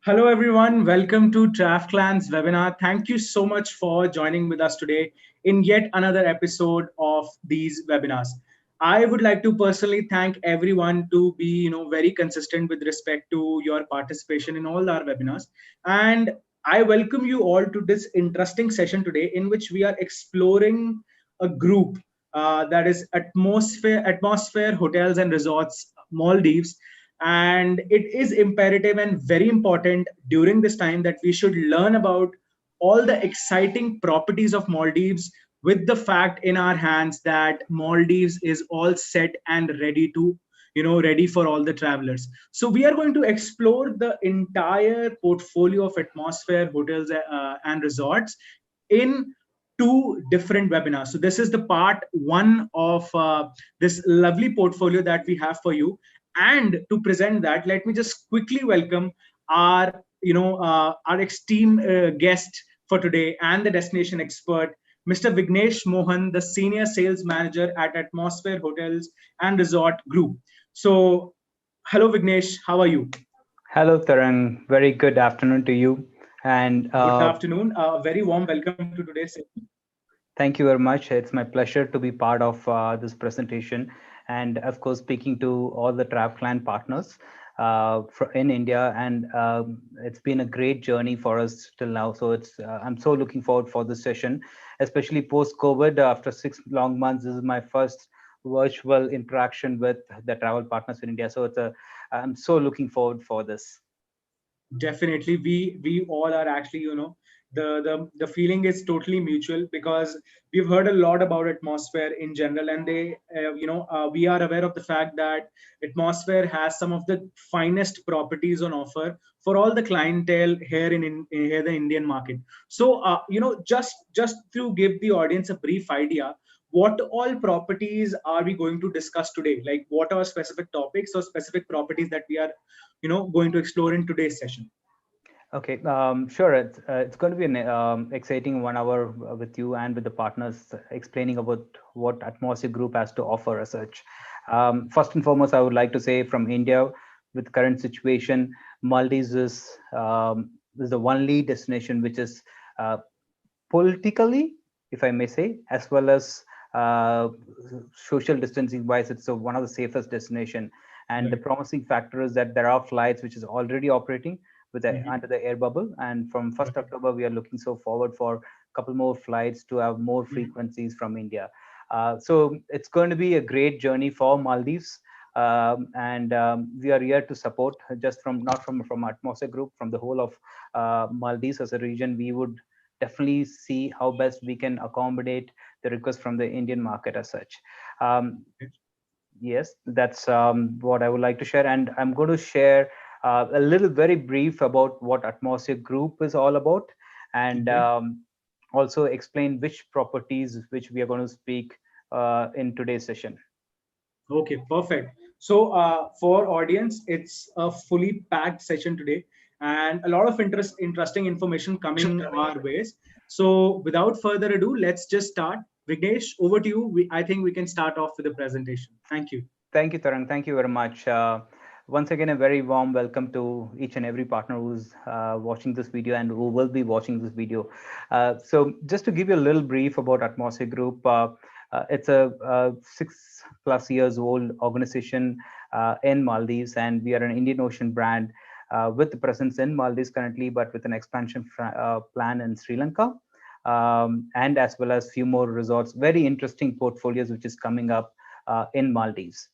Hello, everyone. Welcome to TravClan's webinar. Thank you so much for joining with us today in yet another episode of these webinars. I would like to personally thank everyone to be, very consistent with respect to your participation in all our webinars. And I welcome you all to this interesting session today, in which we are exploring a group that is Atmosphere Hotels and Resorts Maldives, and it is imperative and very important during this time that we should learn about all the exciting properties of Maldives, with the fact in our hands that Maldives is all set and ready to, ready for all the travelers. So we are going to explore the entire portfolio of Atmosphere Hotels and Resorts in two different webinars. So this is the part one of this lovely portfolio that we have for you. And to present that, let me just quickly welcome our, our esteemed guest for today and the destination expert, Mr. Vignesh Mohan, the Senior Sales Manager at Atmosphere Hotels and Resort Group. So, hello, Vignesh. How are you? Hello, Tarang. Very good afternoon to you. And Good afternoon. Very warm welcome to today's session. thank you very much. It's my pleasure to be part of this presentation. And of course, speaking to all the TravClan partners in India. And it's been a great journey for us till now. So I'm so looking forward for this session, especially post-COVID. After 6 long months, this is my first virtual interaction with the travel partners in India. So I'm so looking forward for this. Definitely, we all are actually, the feeling is totally mutual, because we've heard a lot about Atmosphere in general, and we are aware of the fact that Atmosphere has some of the finest properties on offer for all the clientele here here the Indian market. So just to give the audience a brief idea, what all properties are we going to discuss today? Like, what are specific topics or specific properties that we are going to explore in today's session? Okay, sure. It's going to be an exciting 1 hour with you and with the partners explaining about what Atmosphere Group has to offer as such. First and foremost, I would like to say from India, with current situation, Maldives is the only destination which is uh, politically, if I may say, as well as uh, social distancing wise, it's one of the safest destination. And the Right. promising factor is that there are flights which is already operating Mhm. under the air bubble. And from 1st Right. October, we are looking so forward for a couple more flights to have more Mhm. frequencies from India. So it's going to be a great journey for Maldives. And we are here to support just from not from Atmosphere Group, from the whole of Maldives as a region. We would definitely see how best we can accommodate the request from the Indian market as such. Um, yes, that's what I would like to share. And I'm going to share a little very brief about what Atmosphere Group is all about, and Okay. also explain which properties which we are going to speak in today's session. Okay, perfect. So, for audience, it's a fully packed session today, and a lot of interesting information coming our ways. So, without further ado, let's just start. Vignesh, over to you. I think we can start off with the presentation. Thank you. Thank you, Tarang. Thank you very much. Once again, a very warm welcome to each and every partner who's watching this video and who will be watching this video. So just to give you a little brief about Atmosphere Group, it's a 6+ years old organization in Maldives, and we are an Indian Ocean brand with the presence in Maldives currently, but with an expansion plan in Sri Lanka. And as well as few more resorts, very interesting portfolios which is coming up in Maldives.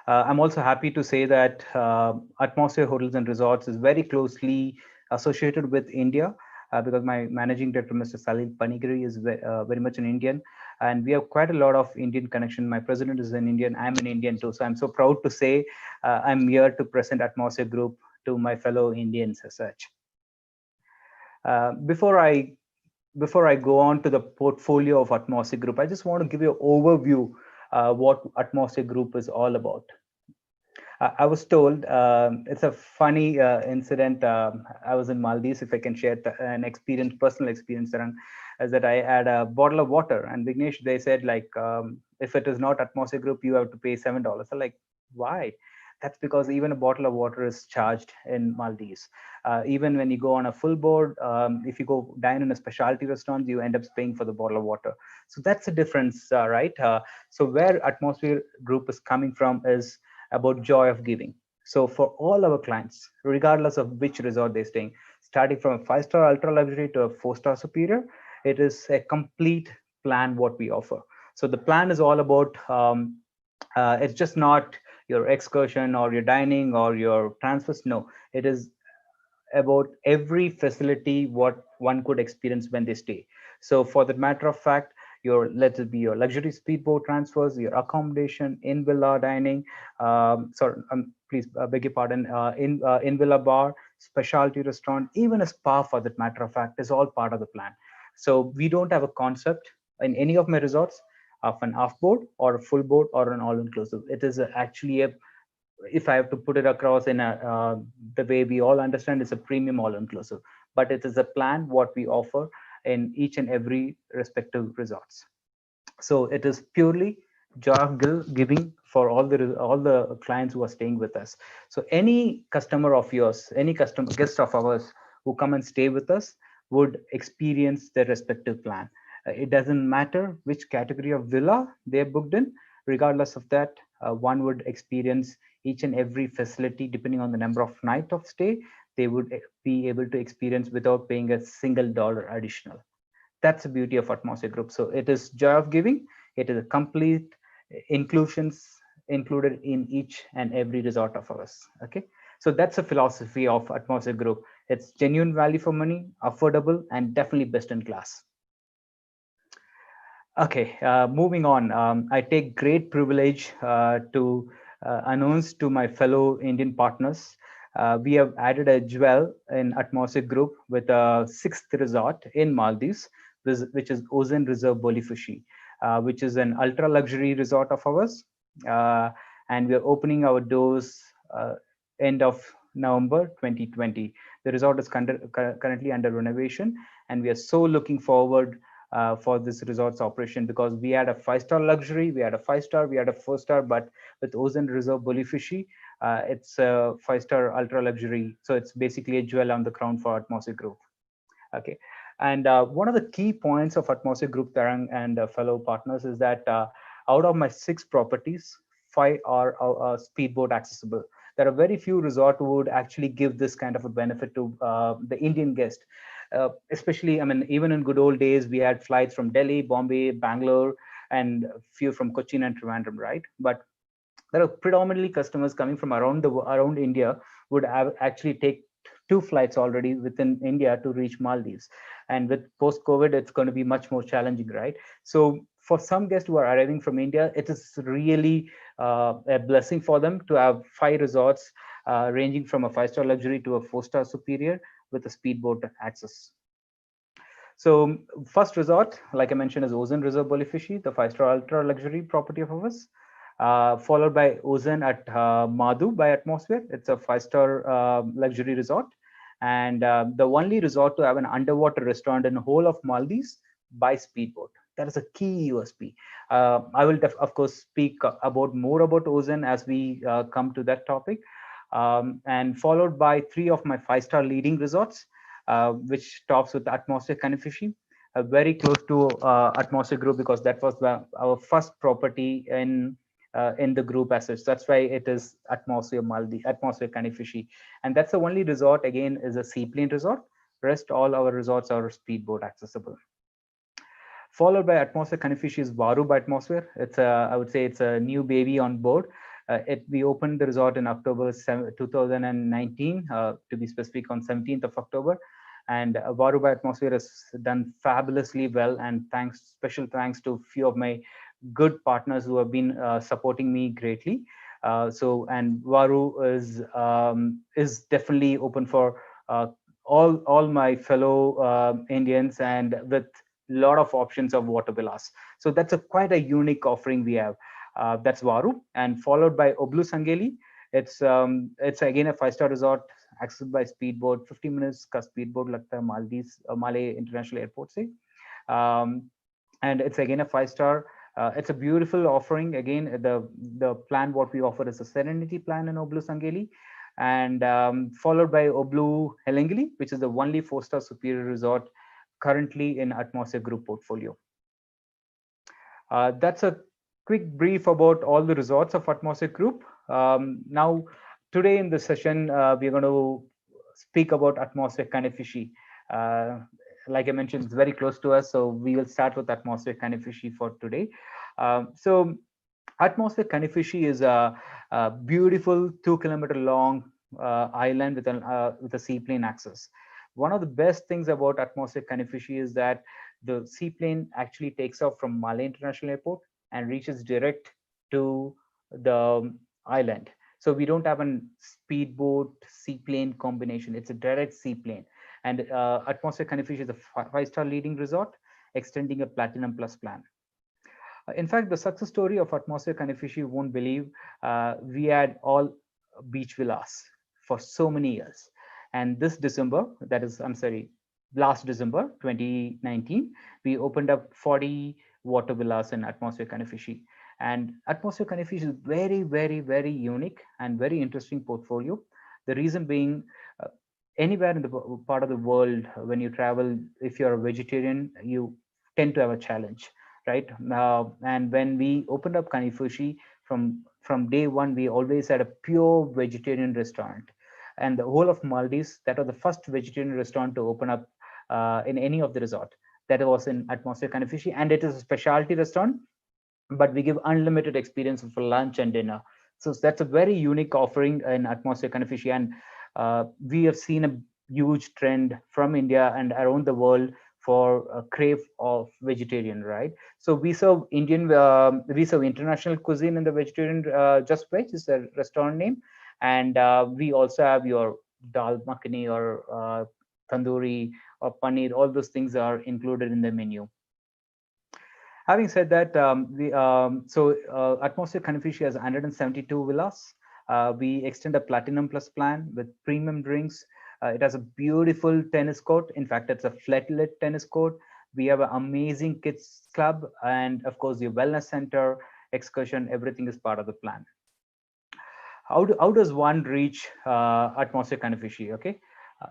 I'm also happy to say that Atmosphere Hotels and Resorts is very closely associated with India, because my managing director, Mr. Salil Panigiri, is very much an Indian, and we have quite a lot of Indian connection. My president is an Indian. I'm an Indian too, so I'm so proud to say I'm here to present Atmosphere Group to my fellow Indians as such. Uh, before I before I go on to the portfolio of Atmosphere Group, I just want to give you an overview what Atmosphere Group is all about. I was told it's a funny incident. I was in Maldives. If I can share an experience, personal experience, Taran, is that I had a bottle of water, and Vignesh, they said like, if it is not Atmosphere Group, you have to pay $7. So like, why? That's because even a bottle of water is charged in Maldives. Even when you go on a full board, if you go dine in a specialty restaurant, you end up paying for the bottle of water. So that's the difference, right? So where Atmosphere Group is coming from is about joy of giving. So for all our clients, regardless of which resort they're staying, starting from a five-star ultra luxury to a four-star superior, it is a complete plan what we offer. So the plan is all about it's just not your excursion or your dining or your transfers. No, it is about every facility what one could experience when they stay. So for the matter of fact, your let it be your luxury speedboat transfers, your accommodation, in villa dining, sorry, please beg your pardon, in villa bar, specialty restaurant, even a spa for that matter of fact is all part of the plan. So we don't have a concept in any of my resorts of an off board or a full board or an all inclusive. It is actually a, if I have to put it across in a the way we all understand, it's a premium all inclusive, but it is a plan what we offer in each and every respective resorts. So it is purely joy of giving for all the clients who are staying with us. So any customer of yours, any customer guest of ours who come and stay with us would experience their respective plan. It doesn't matter which category of villa they're booked in. Regardless of that, one would experience each and every facility depending on the number of night of stay. They would be able to experience without paying a single dollar additional. That's the beauty of Atmosphere Group. So it is joy of giving. It is a complete inclusions included in each and every resort of ours. Okay, so that's a philosophy of Atmosphere Group. It's genuine value for money, affordable, and definitely best in class. Okay, moving on. I take great privilege to announce to my fellow Indian partners. We have added a jewel in Atmosphere Group with a sixth resort in Maldives, which is Ozen Reserve Bolifushi, which is an ultra luxury resort of ours. Uh, and we are opening our doors end of November 2020. The resort is currently under renovation, and we are so looking forward for this resort's operation, because we had a five-star luxury, we had a five-star, we had a four-star, but with Ozen Reserve Bolifushi, it's a five-star ultra luxury. So it's basically a jewel on the crown for Atmosphere Group. Okay, and one of the key points of Atmosphere Group, Tarang and fellow partners, is that out of my six properties, five are speedboat accessible. There are very few resorts who would actually give this kind of a benefit to the Indian guest. Especially, I mean, even in good old days, we had flights from Delhi, Bombay, Bangalore, and a few from Cochin and Trivandrum, right? But there are predominantly customers coming from around India would have actually take two flights already within India to reach Maldives. And with post-COVID, it's going to be much more challenging, right? So for some guests who are arriving from India, it is really a blessing for them to have five resorts ranging from a five-star luxury to a four-star superior with a speedboat access. So first resort, like I mentioned, is Ozen Reserve Bolifushi, the five-star ultra luxury property of ours, followed by Ozen at Madhu by Atmosphere. It's a five-star luxury resort, and the only resort to have an underwater restaurant in the whole of Maldives by speedboat. That is a key USP. I will, of course, speak about more about Ozen as we come to that topic, and followed by three of my five-star leading resorts, which tops with Atmosphere Kanifushi, very close to Atmosphere Group, because that was our first property in the group as such. That's why it is Atmosphere Maldi, Atmosphere Kanifushi, and that's the only resort. Again, is a seaplane resort. Rest all our resorts are speedboat accessible. Followed by Atmosphere Kanifishi is Varu by Atmosphere. It's a, I would say it's a new baby on board. We opened the resort in October 2019, to be specific, on 17th of October. And Varu by Atmosphere has done fabulously well. And special thanks to a few of my good partners who have been supporting me greatly. And Varu is definitely open for all my fellow Indians, and with lot of options of water villas. So that's quite a unique offering we have. That's Varu, and followed by OBLU Sangeli. It's again a five-star resort accessed by speedboat, 50 minutes ka speedboat lagta Maldives Malay International Airport se. And it's again a five-star. It's a beautiful offering. Again, the plan what we offer is a Serenity plan in OBLU Sangeli, and followed by OBLU Helengeli, which is the only 4-star superior resort currently in Atmosphere Group portfolio. That's a quick brief about all the resorts of Atmosphere Group. Now, today in this session, we're going to speak about Atmosphere Kanifushi. Uh, like I mentioned, it's very close to us, so we will start with Atmosphere Kanifushi for today. So, Atmosphere Kanifushi is a beautiful 2 kilometer long island with a seaplane access. One of the best things about Atmosphere Kanifushi is that the seaplane actually takes off from Male International Airport and reaches direct to the island. So we don't have a speedboat seaplane combination. It's a direct seaplane. And Atmosphere Kanifushi is a 5-star leading resort, extending a Platinum Plus plan. In fact, the success story of Atmosphere Kanifushi, you won't believe, we had all beach villas for so many years. And this December, that is, I'm sorry, last December 2019, we opened up 40 water villas in Atmosphere Kanifushi. And Atmosphere Kanifushi is very, very, very unique and very interesting portfolio. The reason being, anywhere in the part of the world, when you travel, if you're a vegetarian, you tend to have a challenge, right? And when we opened up Kanifushi, from day one, we always had a pure vegetarian restaurant. And the whole of Maldives, that was the first vegetarian restaurant to open up in any of the resort. That was in Atmosphere Kanifushi, and it is a specialty restaurant, but we give unlimited experience for lunch and dinner. So that's a very unique offering in Atmosphere Kanifushi, and we have seen a huge trend from India and around the world for a crave of vegetarian, right? So we serve we serve international cuisine in the vegetarian Just Veg is the restaurant name, and we also have your dal makhani or tandoori or paneer. All those things are included in the menu. Having said that, Atmosphere Kanifushi has 172 villas. We extend a Platinum Plus plan with premium drinks. It has a beautiful tennis court. In fact, it's a flat-lit tennis court. We have an amazing kids club, and of course, your wellness center, excursion, everything is part of the plan. How does one reach Atmosphere Kanifushi? Okay,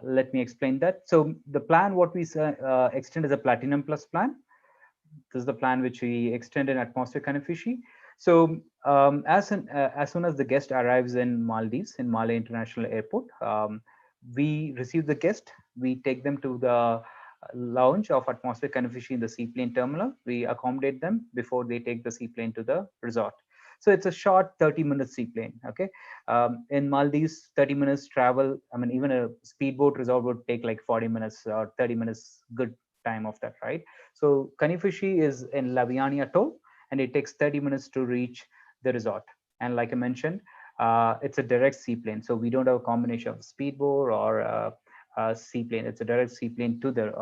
let me explain that. So the plan what we extend is a Platinum Plus plan. This is the plan which we extend in Atmosphere Kanifushi. So as soon as the guest arrives in Maldives, in Male International Airport, we receive the guest. We take them to the lounge of Atmosphere Kanifushi in the seaplane terminal. We accommodate them before they take the seaplane to the resort. So it's a short 30-minute seaplane. Okay, in Maldives, 30 minutes travel. I mean, even a speedboat resort would take like 40 minutes or 30 minutes. Good time of that, right? So Kanifushi is in Laviani Atoll, and it takes 30 minutes to reach the resort. And like I mentioned, it's a direct seaplane, so we don't have a combination of speedboat or a seaplane. It's a direct seaplane to the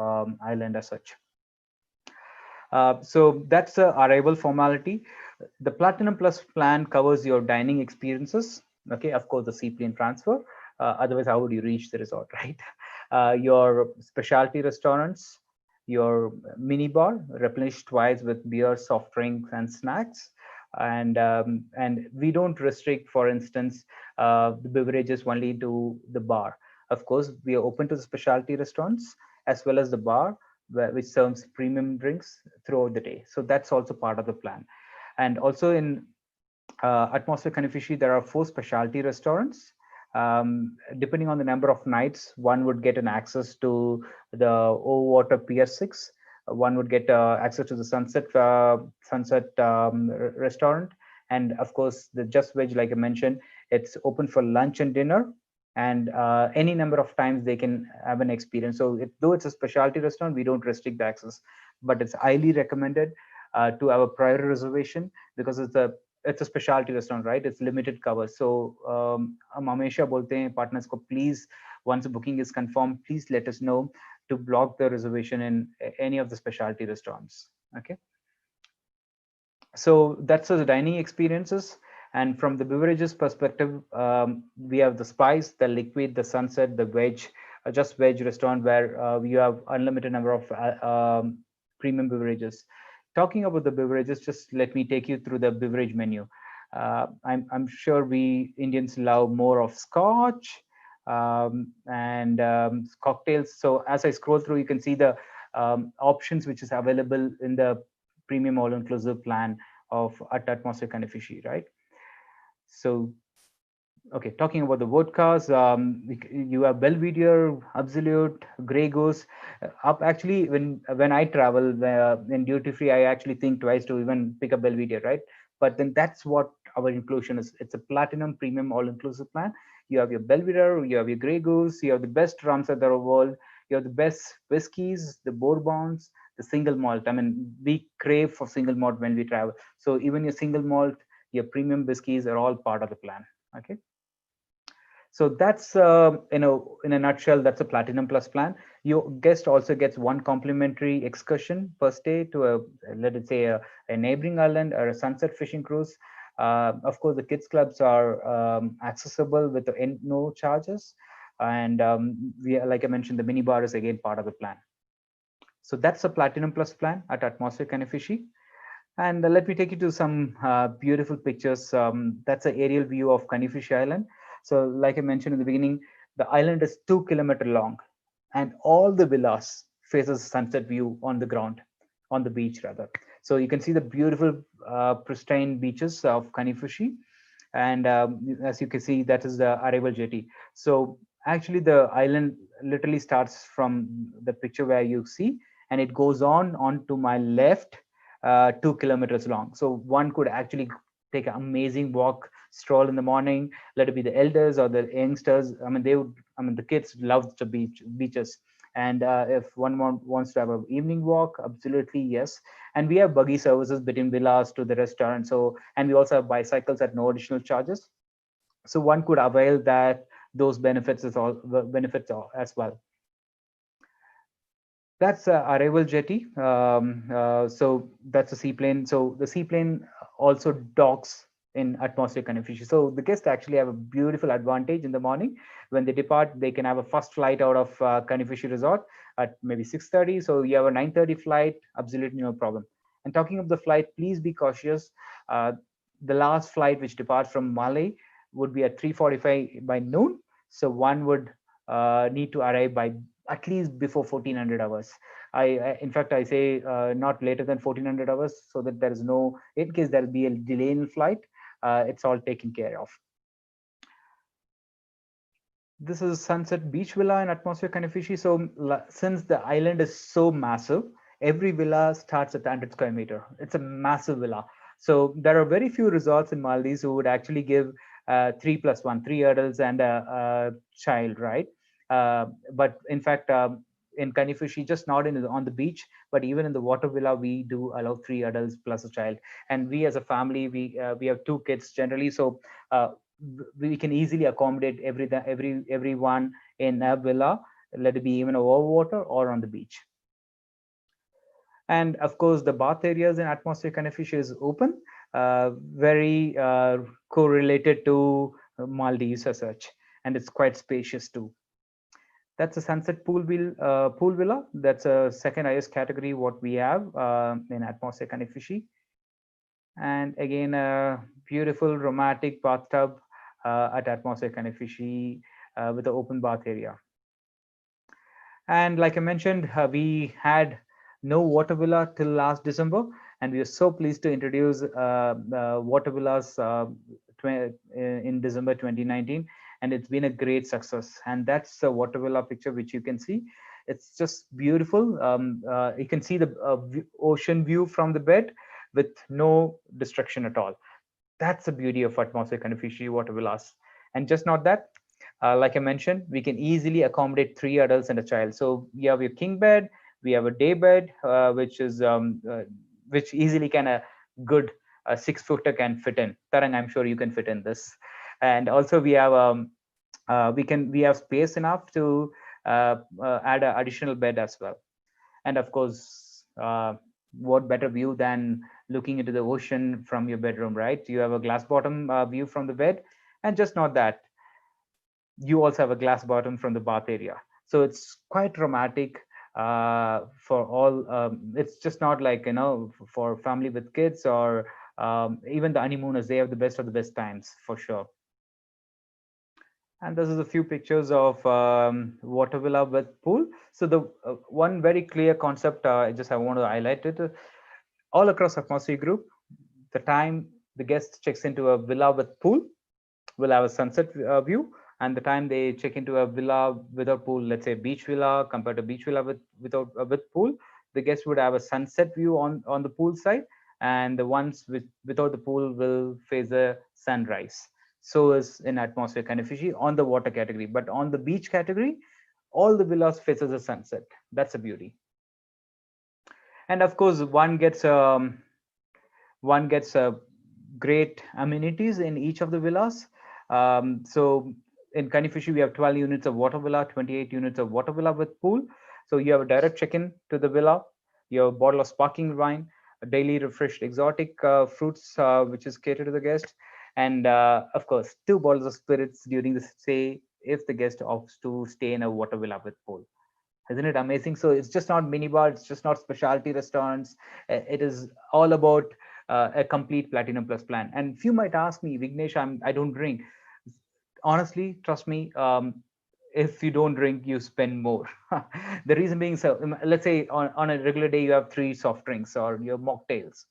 island as such. So that's the arrival formality. The Platinum Plus plan covers your dining experiences. Okay, of course, the seaplane transfer. Otherwise, how would you reach the resort, right? Your specialty restaurants, your mini bar replenished twice with beer, soft drinks, and snacks. And we don't restrict, for instance, the beverages only to the bar. Of course, we are open to the specialty restaurants as well as the bar, which serves premium drinks throughout the day. So that's also part of the plan. And also in Atmosphere Kanifushi, there are 4 specialty restaurants. Depending on the number of nights, one would get an access to the Water Pier 6. One would get access to the Sunset restaurant. And of course, the Just Veg, like I mentioned, it's open for lunch and dinner. And any number of times they can have an experience. So though it's a specialty restaurant, we don't restrict the access, but it's highly recommended to have a prior reservation, because it's a specialty restaurant, right? It's limited cover. So हम हमेशा बोलते हैं partners को, please, once the booking is confirmed, please let us know to block the reservation in any of the specialty restaurants. Okay. So that's the dining experiences. And from the beverages perspective, we have the spice, the liquid, the sunset, the veg, Just Veg restaurant, where you have unlimited number of premium beverages. Talking about the beverages, just let me take you through the beverage menu. I'm sure we Indians love more of scotch and cocktails. So as I scroll through, you can see the options which is available in the premium all-inclusive plan of at Atmosphere Kanifushi, right? So okay, talking about the vodkas, you have Belvedere, Absolute, Grey Goose. Up actually, when I travel in duty free, I actually think twice to even pick up Belvedere, right? But then that's what our inclusion is. It's a platinum premium all inclusive plan. You have your Belvedere, you have your Grey Goose, you have the best rums of the world, you have the best whiskies, the bourbons, the single malt. I mean, we crave for single malt when we travel. So even your single malt, your premium whiskies are all part of the plan. Okay. So that's in a nutshell, that's a platinum plus plan. Your guest also gets one complimentary excursion per stay to a, let us say, a neighboring island or a sunset fishing cruise. Of course, the kids clubs are accessible with no charges, and like I mentioned, the mini bar is again part of the plan. So that's a platinum plus plan at Atmosphere Kanifushi. And let me take you to some beautiful pictures. That's an aerial view of Kanifish Island. So like I mentioned in the beginning, the island is 2 kilometers long and all the villas faces sunset view on the ground, on the beach rather. So you can see the beautiful pristine beaches of Kanifushi. And as you can see, that is the arrival jetty. So actually the island literally starts from the picture where you see, and it goes on to my left, 2 kilometers long. So one could actually take an amazing walk, stroll in the morning, let it be the elders or the youngsters. I mean, the kids love the beaches. And if one wants to have an evening walk, absolutely yes. And we have buggy services between villas to the restaurant. So, and we also have bicycles at no additional charges. So one could avail those benefits as well. That's arrival jetty. So that's a seaplane. So the seaplane also docks in atmosphere Kanifushi. So the guests actually have a beautiful advantage in the morning. When they depart, they can have a first flight out of Kanifushi Resort at maybe 6:30. So you have a 9:30 flight, absolutely no problem. And talking of the flight, please be cautious. Uh, the last flight which departs from Malé would be at 3:45 by noon. So one would need to arrive by at least before 1400 hours. In fact, I say not later than 1400 hours, so that there is no, in case there will be a delay in flight, it's all taken care of. This is Sunset Beach Villa in Atmosphere Kanifushi. So since the island is so massive, every villa starts at 100 square meter. It's a massive villa. So there are very few resorts in Maldives who would actually give 3+1, 3 adults and a child, right? But in fact, in Kanifushi, just not on the beach, but even in the water villa, we do allow 3 adults plus a child. And we as a family, we have 2 kids generally. So we can easily accommodate everyone in a villa, let it be even over water or on the beach. And of course, the bath areas in Atmosphere Kanifushi is open, very correlated to Maldives as such, and it's quite spacious too. That's a sunset pool villa. That's a second highest category what we have in Atmosphere Kanifushi. And again, a beautiful romantic bathtub at Atmosphere Kanifushi with the open bath area. And like I mentioned, we had no water villa till last December, and we are so pleased to introduce water villas in December 2019, and it's been a great success. And that's the water villa picture which you can see. It's just beautiful. You can see the ocean view from the bed with no destruction at all. That's the beauty of Atmosphere Kanifushi water villas. And just not that, like I mentioned, we can easily accommodate 3 adults and a child. So we have your king bed, we have a day bed, which easily can a good 6-footer can fit in. Tarang, I'm sure you can fit in this. And also we have we have space enough to add an additional bed as well. And of course, what better view than looking into the ocean from your bedroom, right? You have a glass bottom view from the bed, and just not that, you also have a glass bottom from the bath area. So it's quite dramatic. for all. It's just not like, for family with kids, or even the honeymooners. They have the best of the best times for sure. And this is a few pictures of water villa with pool. So the one very clear concept, I want to highlight it, all across atmosphere group. The time the guest checks into a villa with pool will have a sunset view, and the time they check into a villa without pool, let's say beach villa compared to beach villa without with pool, the guest would have a sunset view on the pool side, and the ones without the pool will face the sunrise. So is in atmosphere Kanifushi on the water category, but on the beach category, all the villas faces the sunset. That's a beauty. And of course, one gets great amenities in each of the villas. So in Kanifushi, we have 12 units of water villa, 28 units of water villa with pool. So you have a direct check-in to the villa, you have a bottle of sparkling wine, a daily refreshed exotic fruits, which is catered to the guest, and of course, 2 bottles of spirits during the stay if the guest opts to stay in a water villa with pool. Isn't it amazing? So it's just not minibar, it's just not specialty restaurants. It is all about a complete platinum plus plan. And few might ask me, Vignesh, I don't drink. Honestly, trust me, if you don't drink, you spend more. The reason being, so let's say on a regular day you have 3 soft drinks or your mocktails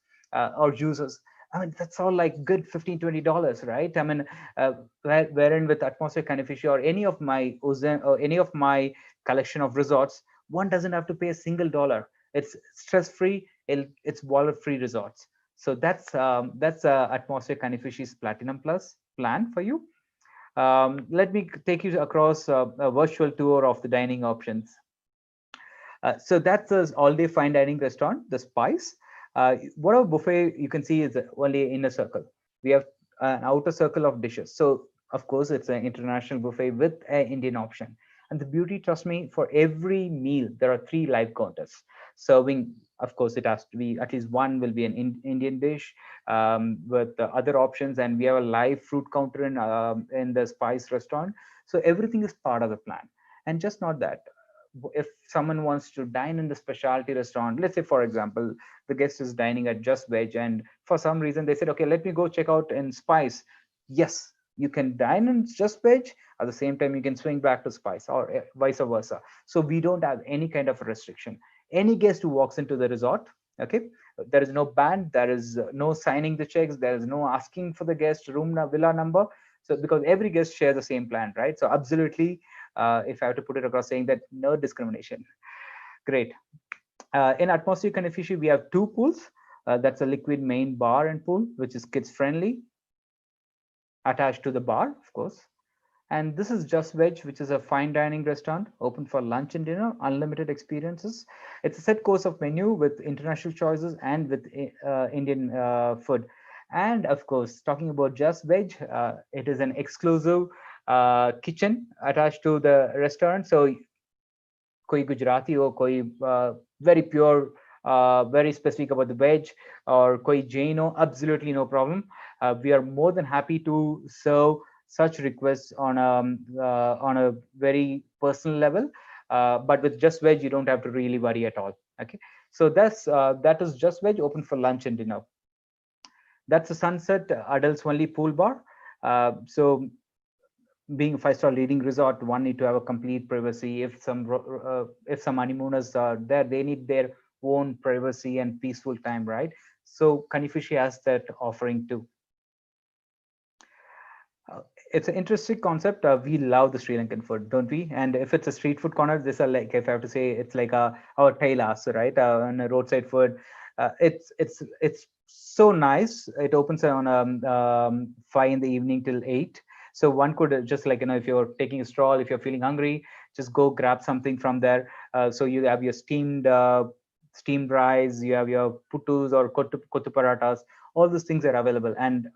or juices. I mean, that's all like good $15-20, right? I mean, wherein with Atmosphere Kanifishi or any of my Uzen or any of my collection of resorts, one doesn't have to pay a single dollar. It's stress free. It's wallet free resorts. So that's Atmosphere Kanifishi's Platinum Plus plan for you. Let me take you across a virtual tour of the dining options. So that's an all-day fine dining restaurant, the Spice. Whatever buffet you can see is only in a circle. We have an outer circle of dishes. So of course, it's an international buffet with an Indian option. And the beauty, trust me, for every meal, there are 3 live counters serving. Of course, it has to be at least one will be an Indian dish with the other options. And we have a live fruit counter in the Spice restaurant. So everything is part of the plan. And just not that, if someone wants to dine in the specialty restaurant, let's say for example the guest is dining at Just Veg, and for some reason they said, okay, let me go check out in Spice. Yes, you can dine in Just Veg, at the same time you can swing back to Spice, or vice versa. So we don't have any kind of restriction. Any guest who walks into the resort, okay, there is no ban, there is no signing the checks, there is no asking for the guest room villa number. So because every guest shares the same plan, right? So absolutely, if I have to put it across, saying that no discrimination. Great. In Atmosphere Kanifishi, we have 2 pools. That's a liquid main bar and pool, which is kids friendly, attached to the bar, of course. And this is Just Veg, which is a fine dining restaurant open for lunch and dinner, unlimited experiences. It's a set course of menu with international choices and with Indian food. And of course, talking about Just Veg, it is an exclusive kitchen attached to the restaurant. So koi Gujarati or koi very pure, very specific about the veg, or koi Jaino, absolutely no problem. We are more than happy to serve such requests on a very personal level. But with Just Veg, you don't have to really worry at all. Okay, so that is Just Veg, open for lunch and dinner. That's a Sunset adults only pool bar. So being a 5-star leading resort, one need to have a complete privacy. If some honeymooners are there, they need their own privacy and peaceful time, right? So Kanifushi has that offering too. It's an interesting concept. We love the Sri Lankan food, don't we? And if it's a street food corner, this are like, if I have to say, it's like our tailas, right? And a roadside food. It's so nice. It opens on 5 in the evening till 8. So one could just like, if you're taking a stroll, if you're feeling hungry, just go grab something from there. So you have your steamed rice, you have your puttus or kottu paratas. All those things are available. And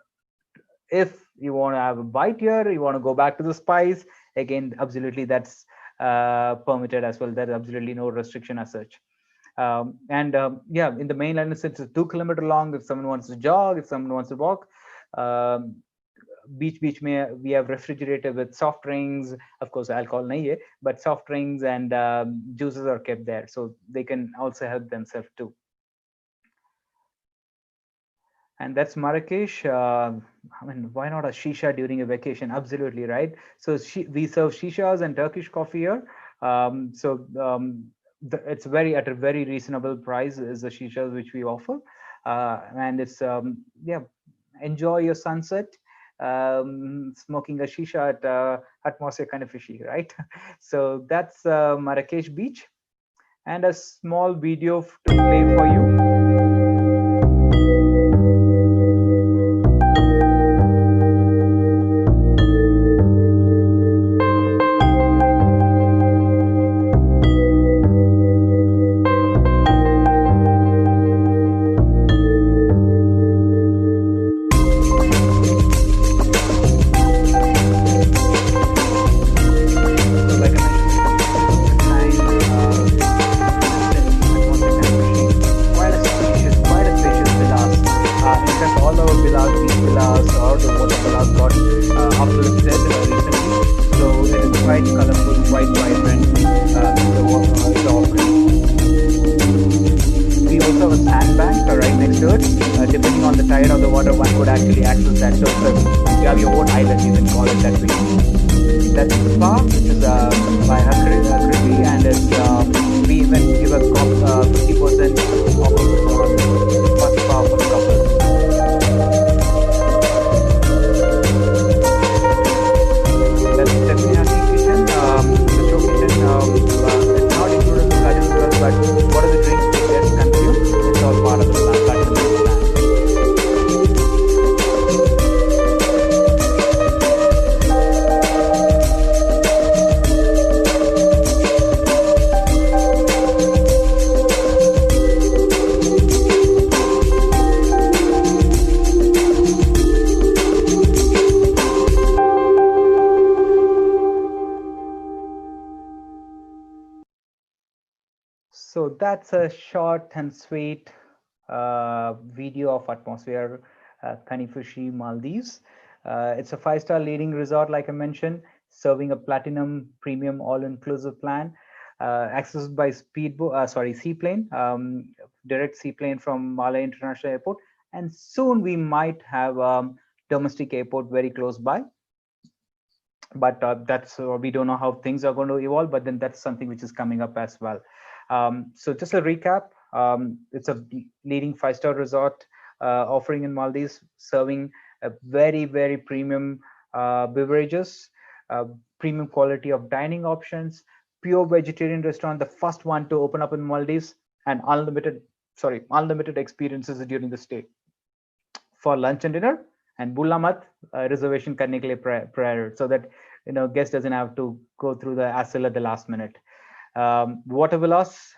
if you want to have a bite here, you want to go back to the Spice, again, absolutely, that's permitted as well. There's absolutely no restriction as such. Yeah, in the mainland, it's a 2 kilometer long. If someone wants to jog, if someone wants to walk, beach may we have refrigerated with soft drinks, of course alcohol nahi hai, but soft drinks and juices are kept there, so they can also help themselves too. And that's Marrakesh. I mean, why not a shisha during a vacation? Absolutely right. So we serve shishas and Turkish coffee here. It's very at a very reasonable price is the shishas which we offer, and it's yeah, enjoy your sunset, smoking a shisha at Atmosphere Kanifushi, right? So that's Marrakesh beach, and a small video to play for you. So that's a short and sweet video of Atmosphere Kanifushi, Maldives. It's a 5-star leading resort, like I mentioned, serving a platinum premium all-inclusive plan, accessed by seaplane, direct seaplane from Malay International Airport, and soon we might have domestic airport very close by. But that's we don't know how things are going to evolve, but then that's something which is coming up as well. So just a recap, it's a leading 5-star resort offering in Maldives, serving a very premium beverages, premium quality of dining options, pure vegetarian restaurant, the first one to open up in Maldives, and unlimited experiences during the stay for lunch and dinner, and bulla mat reservation karne ke liye prior, so that guest doesn't have to go through the hassle at the last minute. Water villas,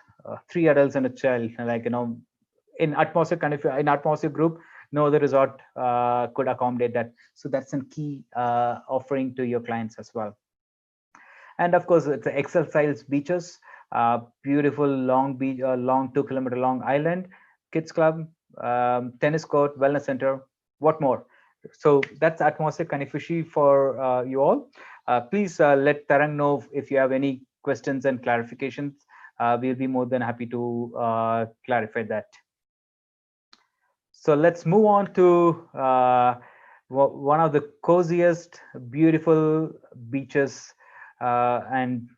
3 adults and a child, like in atmosphere kind of in atmosphere group, no other resort could accommodate that, so that's a key offering to your clients as well. And of course it's excel size beaches, beautiful long beach, long 2-kilometer long island, kids club, tennis court, wellness center, what more. So that's Atmosphere Kanifushi for you all. Please let Tarang know if you have any questions and clarifications. We'll be more than happy to clarify that. So let's move on to one of the coziest, beautiful beaches and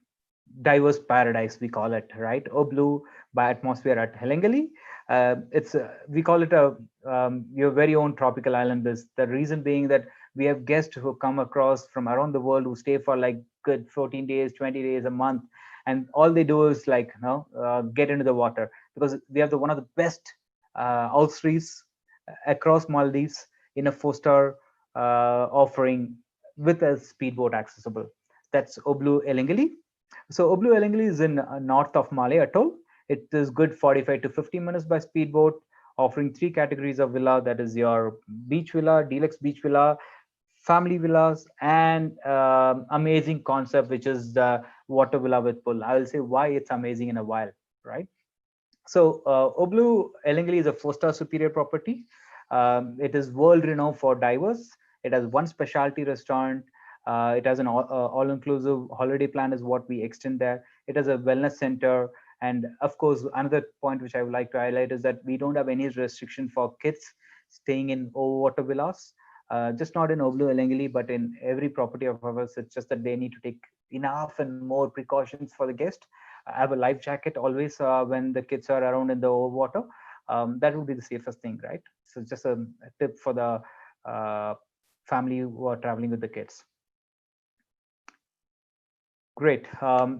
diverse paradise, we call it, right? OBLU by Atmosphere at Helengeli. It's we call it a your very own tropical island. The reason being that we have guests who come across from around the world who stay for like good 14 days, 20 days, a month, and all they do is like get into the water, because we have one of the best house reefs across Maldives in a 4-star offering with a speedboat accessible. That's OBLU Helengeli. So OBLU Helengeli is in north of Malay Atoll. It is good 45 to 50 minutes by speedboat, offering 3 categories of villa. That is your beach villa, deluxe beach villa, family villas, and amazing concept, which is the water villa with pool. I will say why it's amazing in a while, right? So OBLU Helengeli is a 4-star superior property. It is world renowned for divers, It has one specialty restaurant. It has an all-inclusive holiday plan is what we extend there. It has a wellness center. And of course, another point which I would like to highlight is that we don't have any restriction for kids staying in overwater villas. Just not in OBLU Helengeli, but in every property of ours. It's just that they need to take enough and more precautions for the guest. Have a life jacket always when the kids are around in the overwater. That would be the safest thing, right? So just a tip for the uh, family who are traveling with the kids. Great.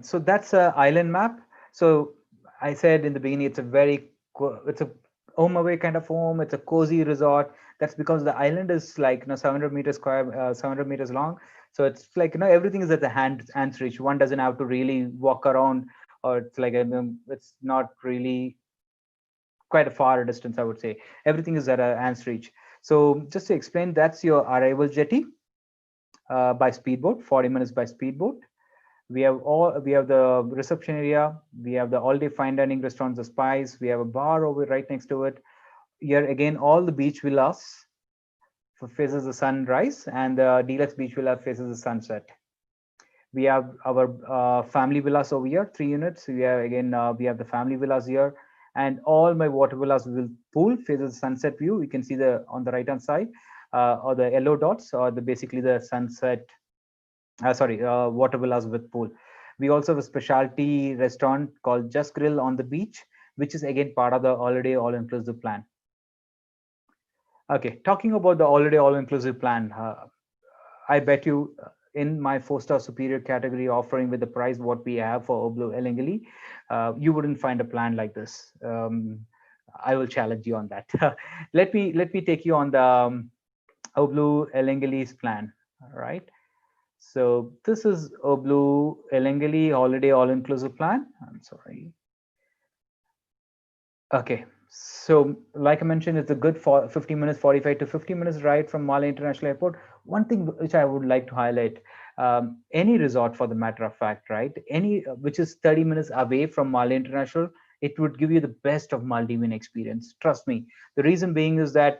So that's a island map. So I said in the beginning, it's a home away kind of home. It's a cozy resort. That's because the island is like 700 meters square, 700 meters long. So it's like everything is at the hand's reach. One doesn't have to really walk around, or it's like it's not really quite a far distance, I would say. Everything is at a hand's reach. So just to explain, that's your arrival jetty by speedboat, 40 minutes by speedboat. We have the reception area, we have the all day fine dining restaurants, the Spice, we have a bar over right next to it. Here again, all the beach villas faces the sunrise, and the deluxe beach villa faces the sunset. We have our family villas over here, 3 units. We have the family villas here, and all my water villas will pool faces the sunset view. You can see the on the right hand side, or the yellow dots, or the basically the sunset, water villas with pool. We also have a specialty restaurant called Just Grill on the beach, which is again part of the holiday all-inclusive plan. Okay, talking about the holiday all-inclusive plan, I bet you in my 4-star superior category offering with the price what we have for OBLU Helengeli, you wouldn't find a plan like this. I will challenge you on that. Let me take you on the OBLU Helengeli's plan. All right. So this is OBLU Helengeli holiday all-inclusive plan. I'm sorry. Okay. So like I mentioned, it's a good 50 minutes, 45 to 50 minutes ride from Malé International Airport. One thing which I would like to highlight, any resort for the matter of fact, right? Any which is 30 minutes away from Malé International, it would give you the best of Maldivian experience. Trust me. The reason being is that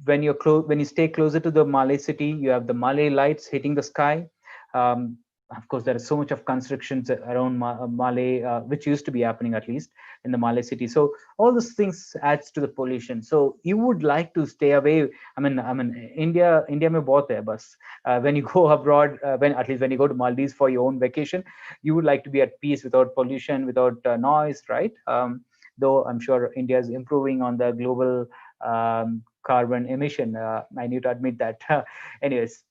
when you stay closer to the Malay city, you have the Malay lights hitting the sky. Um, of course, there is so much of constructions around Malay, which used to be happening at least in the Malay city. So all those things adds to the pollution. So you would like to stay away. I mean, India में बहुत है बस. When you go abroad, when you go to Maldives for your own vacation, you would like to be at peace without pollution, without noise, right? Though I'm sure India is improving on the global carbon emission. I need to admit that. Anyways,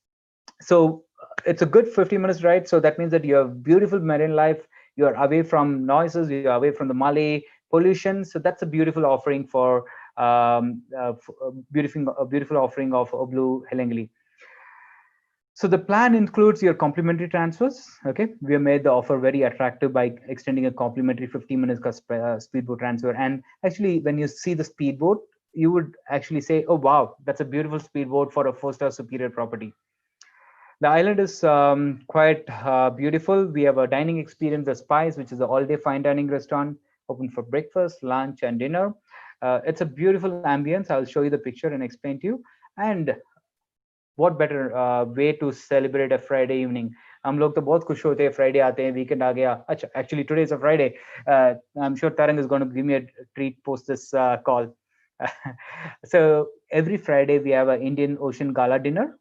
so it's a good 50 minutes ride. So that means that you have beautiful marine life. You are away from noises. You are away from the Malay pollution. So that's a beautiful offering for beautiful offering of OBLU Helengeli. So the plan includes your complimentary transfers. Okay, we have made the offer very attractive by extending a complimentary 15 minutes speedboat transfer. And actually, when you see the speedboat, you would actually say, "Oh wow, that's a beautiful speedboat for a 4-star superior property." The island is quite beautiful. We have a dining experience, the Spice, which is an all-day fine dining restaurant, open for breakfast, lunch, and dinner. It's a beautiful ambience. I'll show you the picture and explain to you. And what better way to celebrate a Friday evening? हम लोग तो बहुत खुश होते हैं Friday आते हैं, weekend आ गया. अच्छा, actually today is a Friday. I'm sure Tarang is going to give me a treat post this call. So every Friday we have an Indian Ocean Gala dinner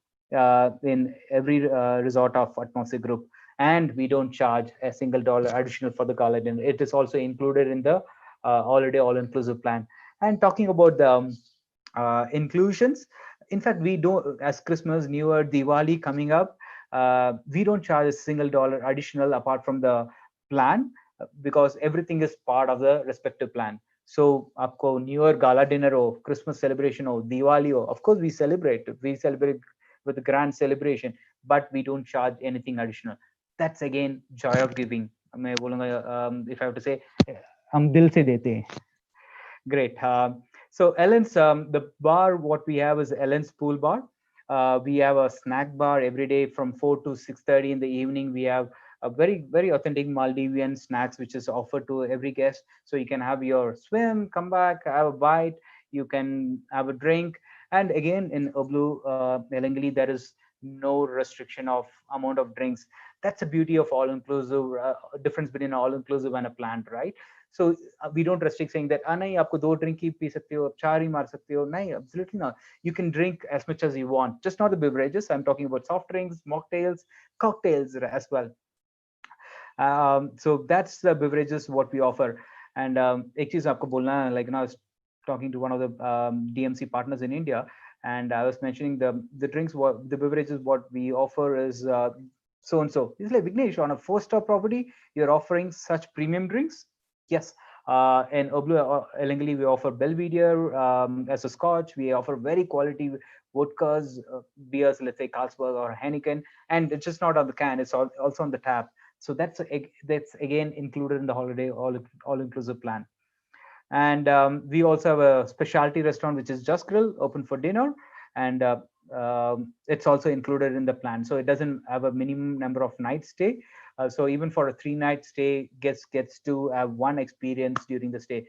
in every resort of Atmosphere Group, and we don't charge a single dollar additional for the gala dinner. It is also included in the holiday all-inclusive plan. And talking about the inclusions, in fact, we don't, as Christmas, New Year, Diwali coming up, we don't charge a single dollar additional apart from the plan, because everything is part of the respective plan. So आपको New Year gala dinner or Christmas celebration or Diwali, or of course we celebrate with a grand celebration, but we don't charge anything additional. That's again joy of giving. मैं बोलूँगा, if I have to say, हम दिल से देते हैं. Great. So Ellen's, the bar, what we have is Ellen's Pool Bar. We have a snack bar every day from 4 to 6:30 in the evening. We have a very authentic Maldivian snacks which is offered to every guest. So you can have your swim, come back, have a bite. You can have a drink. And again, in OBLU Helengeli, there is no restriction of amount of drinks. That's the beauty of all inclusive, difference between all inclusive and a planned, right? So we don't restrict saying that ah nahi aapko do drink hi pee sakte ho, char hi maar sakte ho. Nahi, absolutely not. You can drink as much as you want, just not the beverages. I'm talking about soft drinks, mocktails, cocktails as well. So that's the beverages what we offer. And एक चीज आपको बोलना है, like, I was talking to one of the DMC partners in India, and I was mentioning the drinks, what the beverages what we offer is so and so. He's like, Vignesh, on a 4-star property, you're offering such premium drinks? Yes. In Oblu Elengeli, we offer Belvedere as a scotch. We offer very quality vodkas, beers, let's say Carlsberg or Heineken, and it's just not on the can; it's also on the tap. So that's again included in the holiday all inclusive plan. And we also have a specialty restaurant which is Just Grill, open for dinner, and it's also included in the plan. So it doesn't have a minimum number of nights stay. So even for a 3-night stay, guests gets to have one experience during the stay.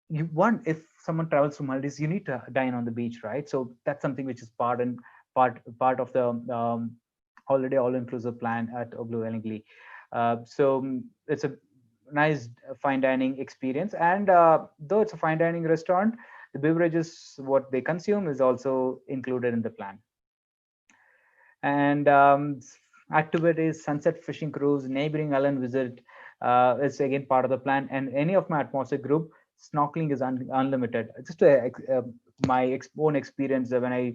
You want, if someone travels to Maldives, you need to dine on the beach, right? So that's something which is part of the holiday all-inclusive plan at Oblu Elengli. So it's a nice fine dining experience, and though it's a fine dining restaurant, the beverages what they consume is also included in the plan. And activities, sunset fishing cruise, neighboring island visit is again part of the plan. And any of my atmospheric group, snorkeling is unlimited. Just my own experience, when I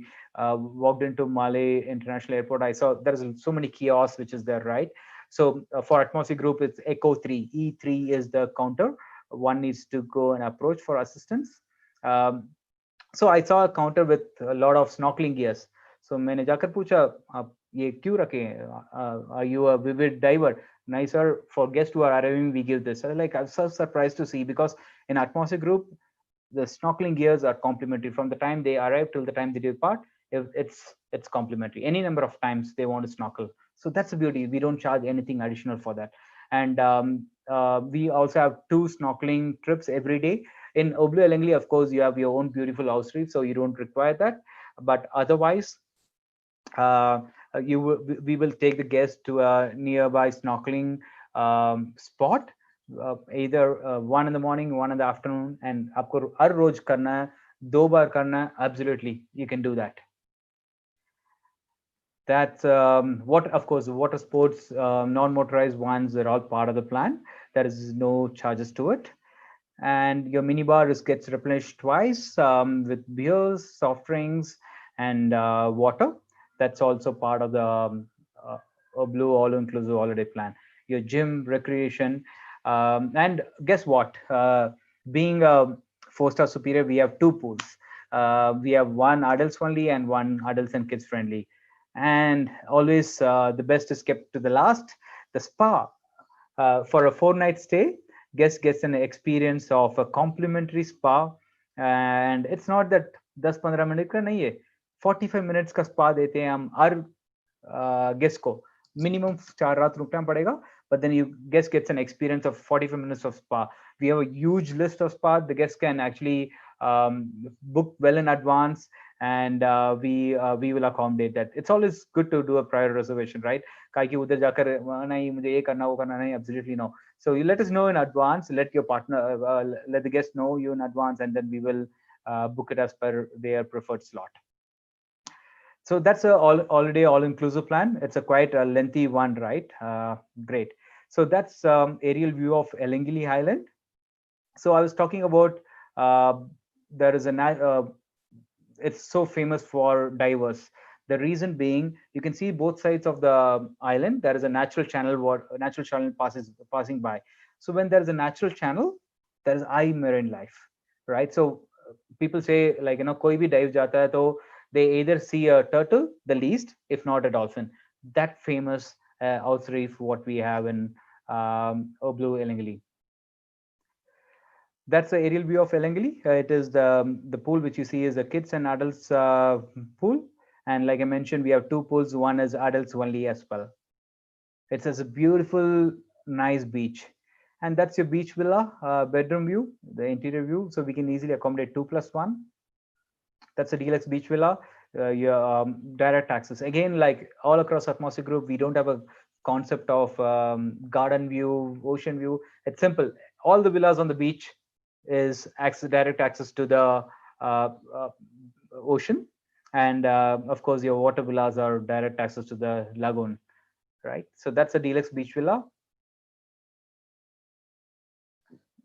walked into Malé International Airport, I saw there's so many kiosks which is there, right? So for atmospheric group, it's Echo 3. E3 is the counter. One needs to go and approach for assistance. So I saw a counter with a lot of snorkeling gears. So मैंने जाकर पूछा, आप ये क्यों रखे हैं? Are you a vivid diver? No, sir, for guests who are arriving, we give this. So like, I'm so surprised to see, because in atmospheric group, the snorkeling gears are complimentary from the time they arrive till the time they depart. If it's complimentary any number of times they want to snorkel. So that's the beauty. We don't charge anything additional for that. And we also have 2 snorkeling trips every day. In Oblu Elengli, of course, you have your own beautiful house reef, so you don't require that. But otherwise, uh, we will take the guests to a nearby snorkeling spot, either 1 in the morning, 1 in the afternoon, and आपको हर रोज करना है, 2 बार करना है, absolutely you can do that. That's what, of course, water sports, non-motorized ones, they're all part of the plan. There is no charges to it. And your minibar gets replenished twice with beers, soft drinks, and water. That's also part of the Blue all-inclusive holiday plan. Your gym, recreation, and guess what? Being a 4-star superior, we have 2 pools. We have one adults only and one adults and kids friendly. And always the best is kept to the last. The spa. For a 4-night stay, guest gets an experience of a complimentary spa. And it's not that 10-15 minute का नहीं है, 45 minutes का spa देते हैं हम हर guest को. Minimum 4 रात रुकना पड़ेगा, but then you guest gets an experience of 45 minutes of spa. We have a huge list of spa. The guests can actually book well in advance, and we will accommodate that. It's always good to do a prior reservation, right? कि उधर जाकर नहीं मुझे ये करना वो करना नहीं, absolutely no. So you let us know in advance, let your partner let the guest know you in advance, and then we will book it as per their preferred slot. So that's a holiday all-inclusive plan. It's a quite a lengthy one, right? Great. So that's aerial view of Helengeli Highland. So I was talking about there is a it's so famous for divers. The reason being, you can see both sides of the island. There is a natural channel passing by. So when there is a natural channel, there is high marine life, right? So people say, like, koi bhi dive jata hai, to they either see a turtle, the least, if not a dolphin. That famous house reef what we have in Oblu Elengeli. That's the aerial view of Helengeli. It is the pool which you see is the kids and adults pool. And like I mentioned, we have 2 pools. One is adults only as well. It's a beautiful, nice beach. And that's your beach villa bedroom view, the interior view. So we can easily accommodate 2+1. That's a deluxe beach villa. Your direct access. Again, like all across Atmosphere Group, we don't have a concept of garden view, ocean view. It's simple. All the villas on the beach is direct access to the uh, uh, ocean, and of course, your water villas are direct access to the lagoon, right? So that's a deluxe beach villa.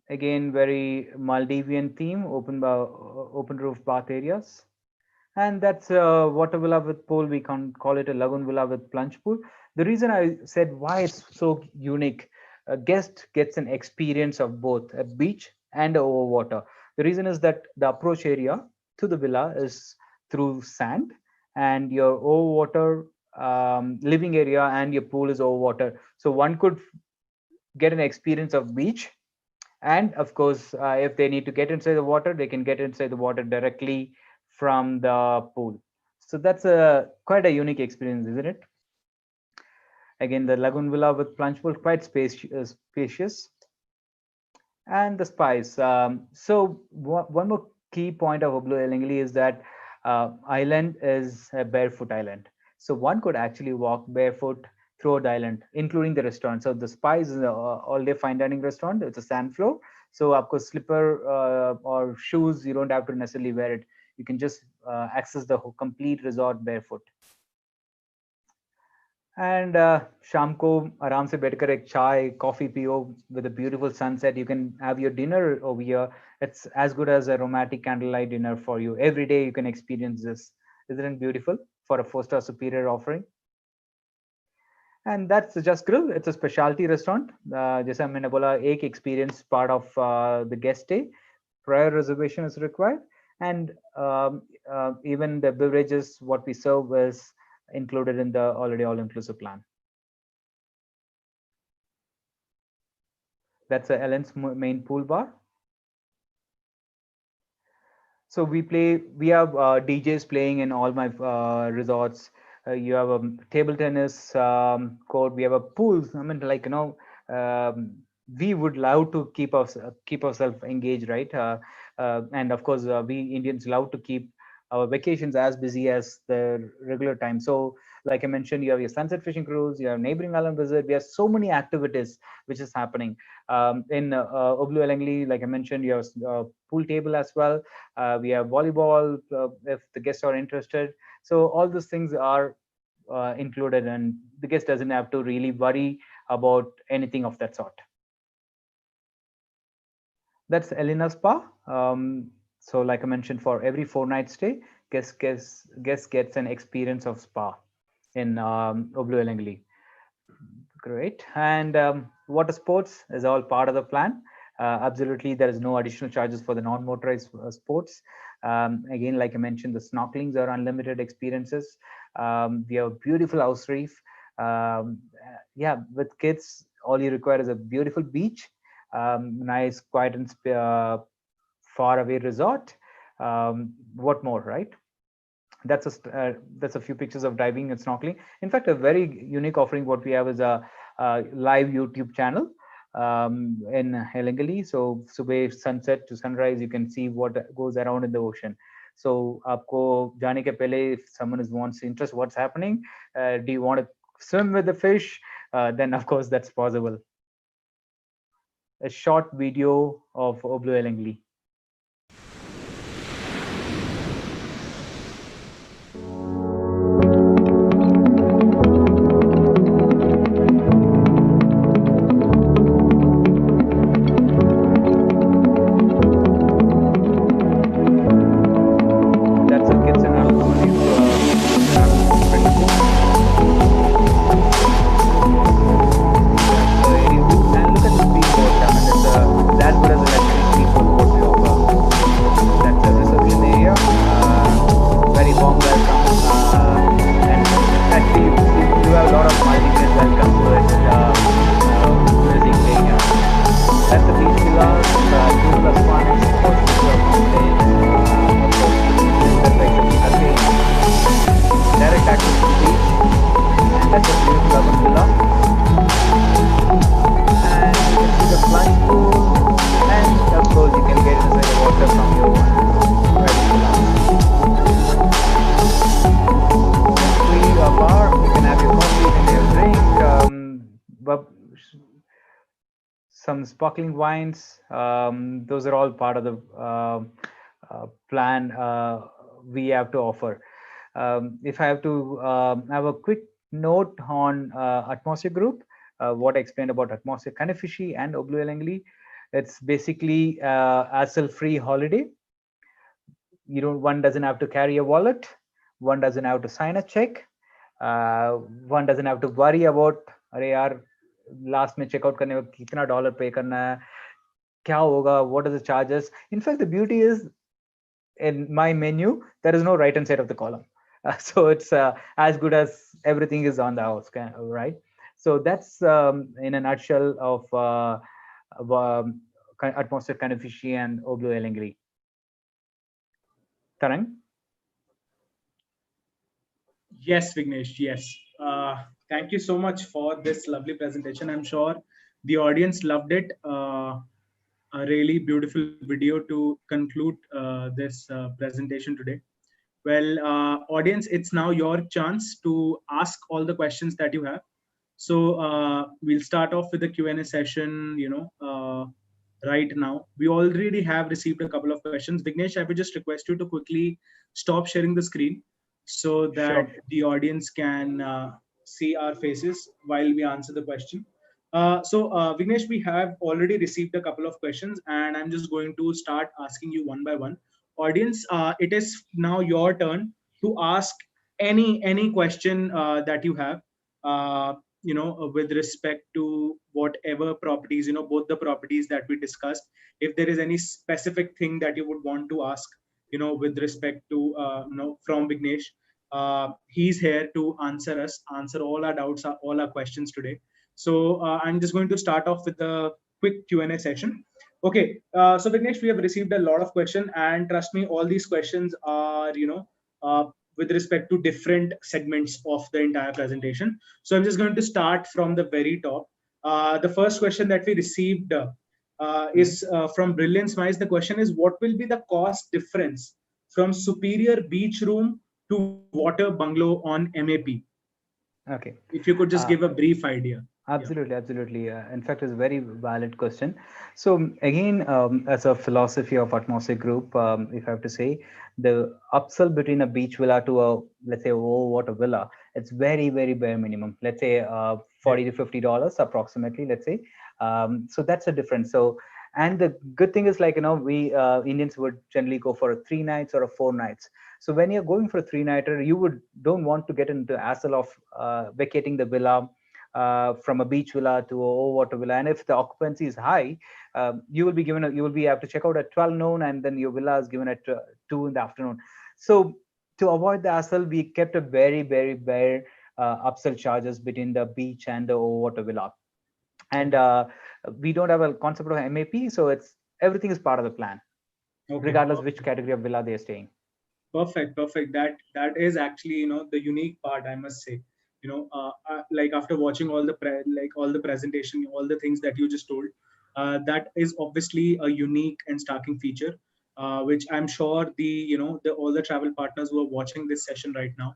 Again, very Maldivian theme, open roof bath areas. And that's a water villa with pool. We can call it a lagoon villa with plunge pool. The reason I said why it's so unique, a guest gets an experience of both a beach and over water. The reason is that the approach area to the villa is through sand, and your over water living area and your pool is over water. So one could get an experience of beach, and of course if they need to get inside the water, they can get inside the water directly from the pool. So that's a quite a unique experience, isn't it? Again, the lagoon villa with plunge pool, quite spacious. And the spice. So one more key point of OBLU Helengeli is that island is a barefoot island. So one could actually walk barefoot throughout the island, including the restaurant. So the spice is an all-day fine dining restaurant. It's a sand floor. So of course, slipper or shoes, you don't have to necessarily wear it. You can just access the whole complete resort barefoot. And शाम को आराम से बैठकर एक चाय coffee पियो with a beautiful sunset. You can have your dinner over here. It's as good as a romantic candlelight dinner for you. Every day you can experience this. Isn't it beautiful for a 4-star superior offering? And that's the Just Grill. It's a specialty restaurant. जैसा मैंने बोला, एक experience part of the guest stay. Prior reservation is required, and even the beverages what we serve is included in the already all-inclusive plan. That's Ellen's main pool bar. So we have DJs playing in all my resorts. You have a table tennis court. We have a pool. I mean, like, we would love to keep ourselves engaged, right? And of course, we Indians love to keep our vacations as busy as the regular time. So like I mentioned, you have your sunset fishing cruise, you have neighboring island visit. We have so many activities which is happening. In OBLU Helengeli, like I mentioned, you have pool table as well. We have volleyball if the guests are interested. So all those things are included, and the guest doesn't have to really worry about anything of that sort. That's Elena Spa. So like I mentioned, for every 4-night stay, guest gets an experience of spa in OBLU Helengeli. Great. And water sports is all part of the plan. Absolutely, there is no additional charges for the non-motorized sports. Again, like I mentioned, the snorkelings are unlimited experiences. We have a beautiful house reef. Yeah, with kids, all you require is a beautiful beach, nice, quiet, and far away resort. What more, right? That's a few pictures of diving and snorkeling. In fact, a very unique offering what we have is a live YouTube channel in Helengeli. So subah sunset to sunrise, you can see what goes around in the ocean. So आपको जाने के पहले, if someone wants interest what's happening, do you want to swim with the fish? Then of course that's possible. A short video of OBLU Helengeli. As good as a luxury speedboat boat. some sparkling wines. Those are all part of the plan we have to offer. If I have to have a quick note on Atmosphere Group, what I explained about Atmosphere Kanifushi and OBLU Helengeli, it's basically hassle-free holiday. You don't, one doesn't have to carry a wallet, one doesn't have to sign a check, uh, one doesn't have to worry about अरे यार last में checkout करने में कितना dollar पे करना है, क्या होगा, what are the charges. In fact, the beauty is in my menu there is no right hand side of the column. So it's as good as everything is on the house, right? So that's in a nutshell of Atmosphere Kanifushi and OBLU Helengeli. Tarang? Yes, Vignesh. Yes. Thank you so much for this lovely presentation. I'm sure the audience loved it. A really beautiful video to conclude this presentation today. Well, audience, it's now your chance to ask all the questions that you have. So we'll start off with the Q&A session. Right now, we already have received a couple of questions. Vignesh, I would just request you to quickly stop sharing the screen so that Sure. the audience can see our faces while we answer the question. Vignesh, we have already received a couple of questions, and I'm just going to start asking you one by one. Audience, it is now your turn to ask any question that you have. With respect to whatever properties, both the properties that we discussed. If there is any specific thing that you would want to ask, with respect to from Vignesh, he's here to answer all our doubts, all our questions today. So I'm just going to start off with a quick Q&A session. Okay, so Vignesh, we have received a lot of questions, and trust me, all these questions are, with respect to different segments of the entire presentation. So I'm just going to start from the very top. The first question that we received is from Brilliance Mice. The question is, what will be the cost difference from superior beach room to water bungalow on MAP? Okay. If you could just give a brief idea. Absolutely, absolutely. In fact, it's a very valid question. So again, as a philosophy of Atmosphere Group, if I have to say, the upsell between a beach villa to a, let's say, water villa, it's very, very bare minimum. Let's say $40 to $50 approximately. Let's say, so that's a difference. So, and the good thing is, like, we Indians would generally go for a 3 nights or a 4 nights. So when you're going for a 3-nighter, you would don't want to get into the hassle of vacating the villa from a beach villa to a water villa. And if the occupancy is high, you will be given you will be have to check out at 12 noon, and then your villa is given at 2 in the afternoon. So to avoid the hassle, we kept a very, very bare upsell charges between the beach and the water villa. And we don't have a concept of MAP, so it's everything is part of the plan, regardless which category of villa they're staying. Perfect. That is actually, the unique part, I must say. Like after watching all the all the presentation, all the things that you just told, that is obviously a unique and starking feature, which I'm sure the all the travel partners who are watching this session right now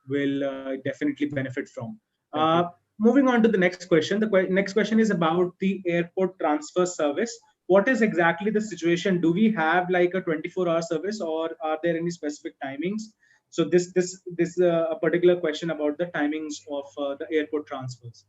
will definitely benefit from. Thank you. Moving on to the next question. The next question is about the airport transfer service. What is exactly the situation? Do we have like a 24-hour service, or are there any specific timings? So this a particular question about the timings of the airport transfers.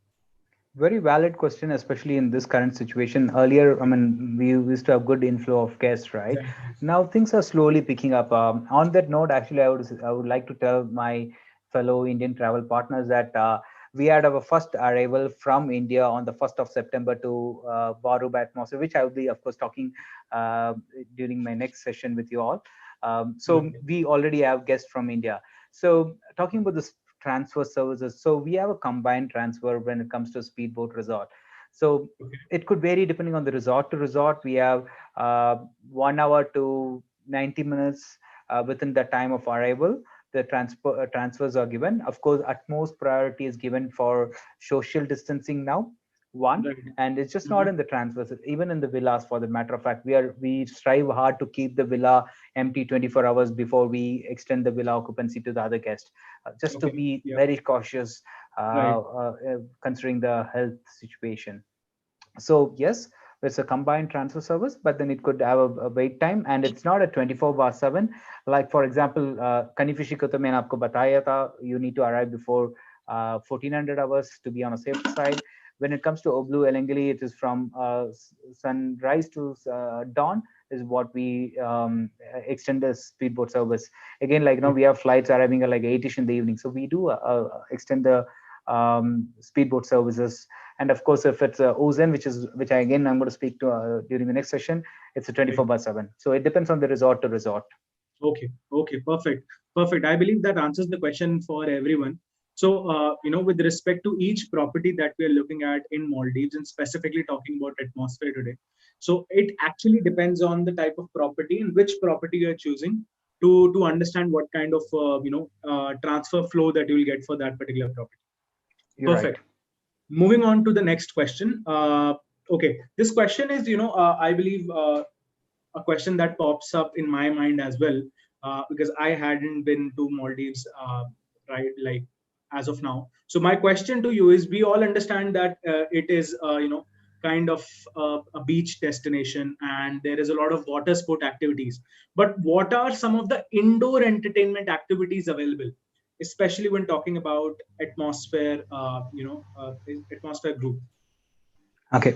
Very valid question, especially in this current situation. Earlier, I mean, we used to have good inflow of guests, right? Exactly. Now things are slowly picking up. On that note, actually, I would like to tell my fellow Indian travel partners that we had our first arrival from India on the 1st of September to Baru Atmosphere, which I will be, of course, talking during my next session with you all. So Okay. we already have guests from India. So talking about this transfer services. So we have a combined transfer when it comes to speedboat resort. So Okay. it could vary depending on the resort to resort. We have 1 hour to 90 minutes within the time of arrival. The transfers are given. Of course, utmost priority is given for social distancing now. One, Right. and it's just not Mhm. in the transfers, even in the villas. For the matter of fact, we strive hard to keep the villa empty 24 hours before we extend the villa occupancy to the other guest, just to Okay. be Yeah. very cautious Right. considering the health situation. So yes, It's a combined transfer service, but then it could have a wait time, and it's not a 24/7. Like for example, Kanifushi ko to maine aapko bataya tha, you need to arrive before 1400 hours to be on a safe side. When it comes to OBLU Helengeli, it is from sunrise to dawn is what we extend the speedboat service. Again, like we have flights arriving at like 8ish in the evening, so we do extend the speedboat services. And of course, if it's Ozen, which I again I'm going to speak to during the next session, it's a Right. 24/7. So it depends on the resort to resort. Okay, okay, perfect, perfect. I believe that answers the question for everyone. So, with respect to each property that we are looking at in Maldives, and specifically talking about atmosphere today, so it actually depends on the type of property and which property you are choosing to understand what kind of transfer flow that you will get for that particular property. You're right. Perfect. Moving on to the next question. Okay, this question is, I believe a question that pops up in my mind as well, because I hadn't been to Maldives, right, like as of now. So my question to you is: we all understand that it is, kind of a beach destination, and there is a lot of water sport activities. But what are some of the indoor entertainment activities available, especially when talking about atmosphere, atmosphere group? Okay.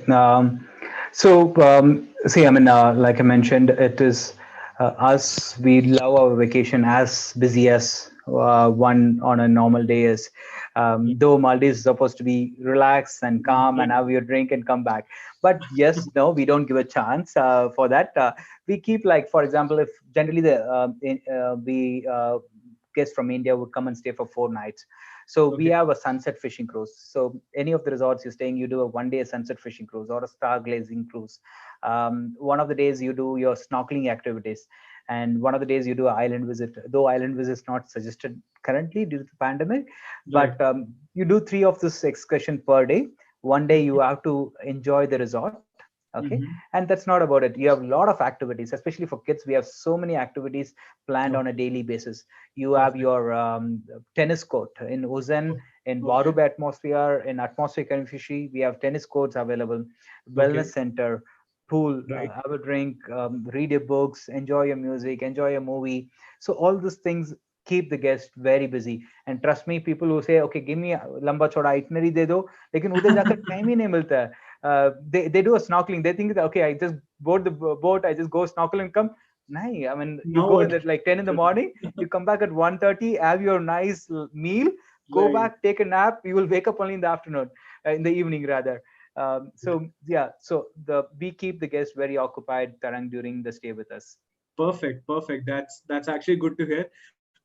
See, I mean, like I mentioned, it is us. We love our vacation as busy as one on a normal day is. Though Maldives is supposed to be relaxed and calm and have your drink and come back. But yes, no, we don't give a chance for that. We keep like, for example, if generally the guests from India would come and stay for 4 nights. So we Okay. have a sunset fishing cruise. So any of the resorts you're staying, you do a 1 day sunset fishing cruise or a stargazing cruise. One of the days you do your snorkeling activities, and one of the days you do an island visit. Though island visit is not suggested currently due to the pandemic, Right. but you do 3 of this excursion per day. One day you have to enjoy the resort. Okay, Mm-hmm. and that's not about it. You have a lot of activities, especially for kids. We have so many activities planned on a Okay. daily basis. You have Perfect. your tennis court in Ozen, in Okay. Warub atmosphere, in atmosphere Kanifushi. We have tennis courts available, wellness Okay. center, pool, Right. have a drink, read your books, enjoy your music, enjoy a movie. So all these things keep the guest very busy. And trust me, people who say, okay, give me a lamba choda itinerary de do, लेकिन उधर जाकर time ही नहीं मिलता है. They do a snorkeling. They think that okay, I just board the boat, I just go snorkel and come. No, I mean you Now go what? in at like 10 in the morning, you come back at 1:30, have your nice meal, go Right. back, take a nap. You will wake up only in the afternoon, in the evening rather. So yeah, so the we keep the guests very occupied, Tarang, during the stay with us. Perfect, perfect. That's actually good to hear,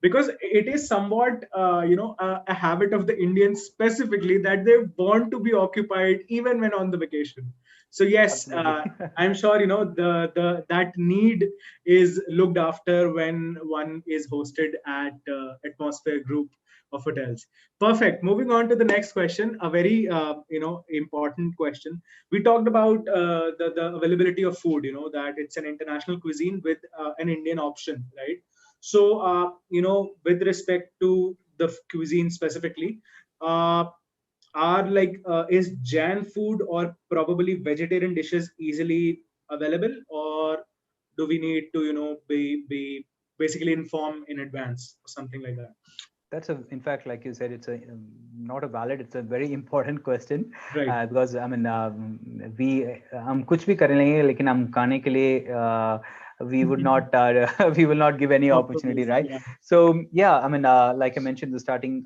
because it is somewhat, a habit of the Indians specifically, that they want to be occupied even when on the vacation. So yes, Absolutely. I'm sure the that need is looked after when one is hosted at Atmosphere Group of hotels. Perfect. Moving on to the next question, a very important question. We talked about the availability of food. That it's an international cuisine with an Indian option, right? So, with respect to the cuisine specifically, uh, are like is Jan food or probably vegetarian dishes easily available, or do we need to be basically inform in advance or something like that? That's in fact, like you said, it's a not a valid. It's a very important question Right. because I mean, we हम कुछ भी कर लेंगे, लेकिन हम खाने के लिए we would not we will not give any opportunity, Compromise. right? Yeah. So yeah, I mean, like I mentioned in the starting,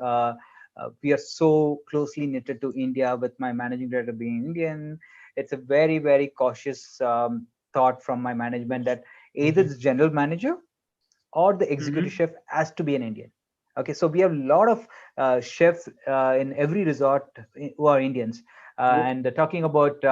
we are so closely knitted to India with my managing director being Indian. It's a very very cautious thought from my management that either Okay. the general manager or the executive Mm-hmm. chef has to be an Indian. Okay, so we have a lot of chefs in every resort who are Indians. Okay. And talking about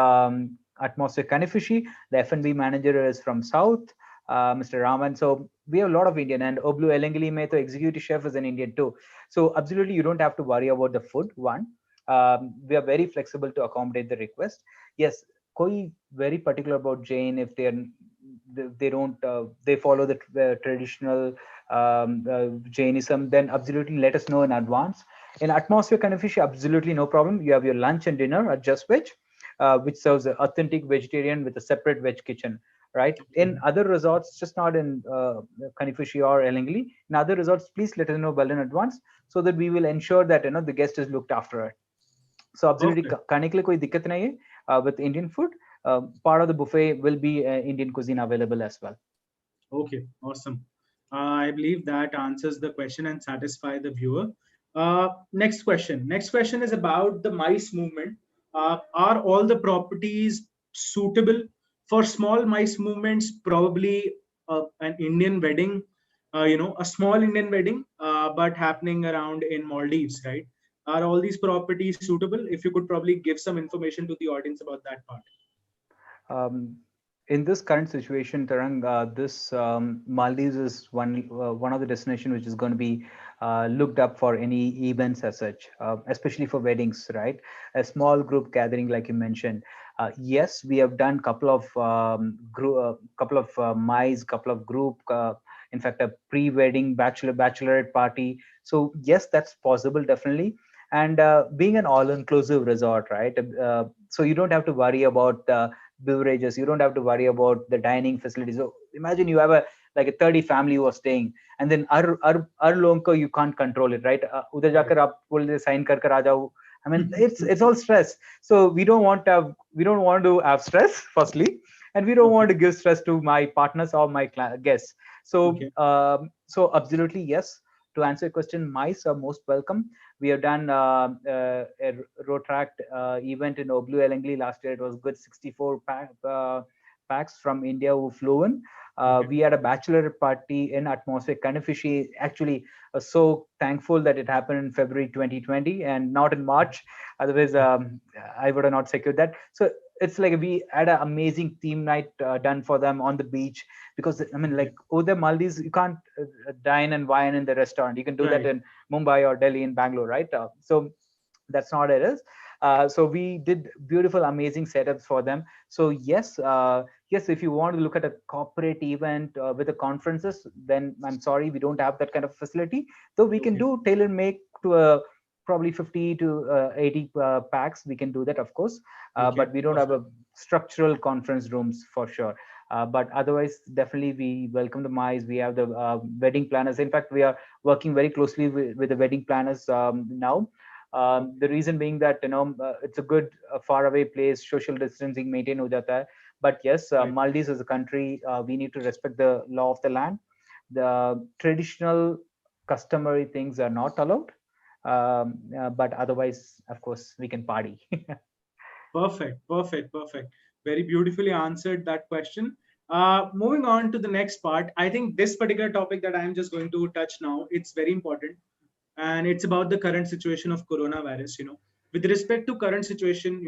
atmosphere Kanifushi, the F&B manager is from South, Mr. Raman. So we have a lot of Indian, and OBLU Helengeli mein to executive chef is an Indian too. So absolutely, you don't have to worry about the food. One, we are very flexible to accommodate the request. Yes, koi very particular about Jain if they don't they follow the traditional Jainism, then absolutely let us know in advance. In atmosphere Kanifishi, absolutely no problem. You have your lunch and dinner at Just Which. which serves an authentic vegetarian with a separate veg kitchen. Right. Okay. In other resorts, just not in Kanifushi or Helengeli, in other resorts, please let us know well in advance so that we will ensure that the guest is looked after. It. So absolutely, Perfect. खाने के लिए कोई दिक्कत नहीं है with Indian food. Part of the buffet will be Indian cuisine available as well. Okay, awesome. I believe that answers the question and satisfy the viewer. Next question. Next question is about the mice movement. Are all the properties suitable for small mice movements? Probably an Indian wedding, a small Indian wedding, but happening around in Maldives, right? Are all these properties suitable? If you could probably give some information to the audience about that part. Um, in this current situation, Tarang, this Maldives is one of the destination which is going to be looked up for any events as such, especially for weddings, right? A small group gathering, like you mentioned. Yes, we have done couple of mice, couple of group. In fact, a pre-wedding bachelorette party. So yes, that's possible, definitely. And being an all-inclusive resort, right? So you don't have to worry about beverages, you don't have to worry about the dining facilities. So imagine you have a like a 30 family who are staying, and then our लोगों को you can't control it, right? उधर Right. जाकर आप बोल दे sign कर आ जाओ. I mean, it's all stress. So we don't want to have stress firstly, and we don't Okay. want to give stress to my partners or my guests. So Okay. so absolutely yes. To answer your question, mice are most welcome. We have done a Rotract event in OBLU Helengeli last year. It was good 64 packs from India who flew in. Okay. We had a bachelor party in atmosphere. Kanifushi actually so thankful that it happened in February 2020 and not in March. Otherwise, I would have not secured that. So it's like we had an amazing theme night done for them on the beach, because I mean, Okay. like the Maldives, you can't dine and wine in the restaurant. You can do that Right. in Mumbai or Delhi and Bangalore, right? So that's not it is. So we did beautiful, amazing setups for them. So yes, yes, if you want to look at a corporate event with the conferences, then I'm sorry, we don't have that kind of facility. Though we can Okay. do tailor make to a probably 50 to 80 packs. We can do that, of course, Okay. but we don't have a Perfect. structural conference rooms for sure. But otherwise, definitely we welcome the mice. We have the wedding planners. In fact, we are working very closely with the wedding planners now. The reason being that it's a good far away place, social distancing maintained ho jata hai. But yes, Right. Maldives as a country, we need to respect the law of the land. The traditional customary things are not allowed, but otherwise, of course, we can party. Perfect. Perfect. Perfect. Very beautifully answered that question. Moving on to the next part, I think this particular topic that I'm just going to touch now, it's very important, and it's about the current situation of coronavirus. With respect to current situation,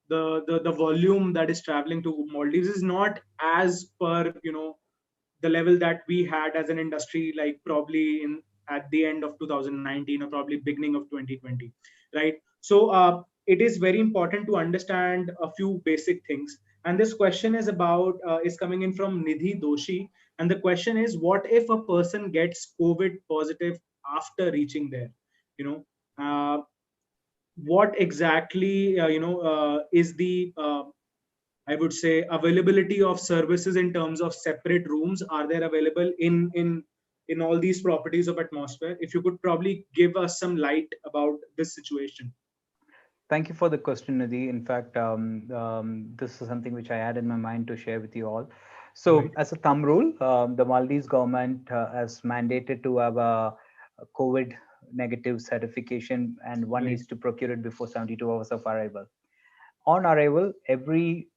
the volume that is traveling to Maldives is not as per the level that we had as an industry, like probably in at the end of 2019 or probably beginning of 2020, right? So it is very important to understand a few basic things. And this question is about is coming in from Nidhi Doshi, and the question is, what if a person gets COVID positive after reaching there? You know, what exactly is the I would say availability of services in terms of separate rooms are there available in all these properties of atmosphere? If you could probably give us some light about this situation. Thank you for the question, Nidhi. In fact, this is something which I had in my mind to share with you all. So, Right. as a thumb rule, the Maldives government has mandated to have a COVID negative certification, and one Right. needs to procure it before 72 hours of arrival. On arrival, every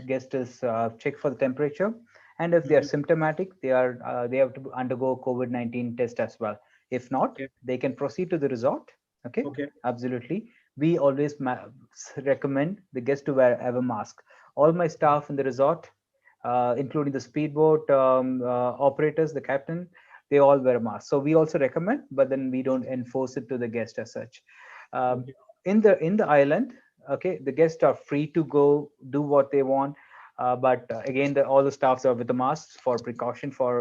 guest is checked for the temperature, and if they are Mhm. symptomatic, they have to undergo COVID-19 test as well. If not, Okay. they can proceed to the resort. Okay, Okay. absolutely. We always recommend the guest to have a mask. All my staff in the resort, including the speedboat operators, the captain, they all wear a mask. So we also recommend, but then we don't enforce it to the guest as such. Um, Okay. in the island, okay, the guests are free to go do what they want, but again, all the staffs are with the masks for precaution for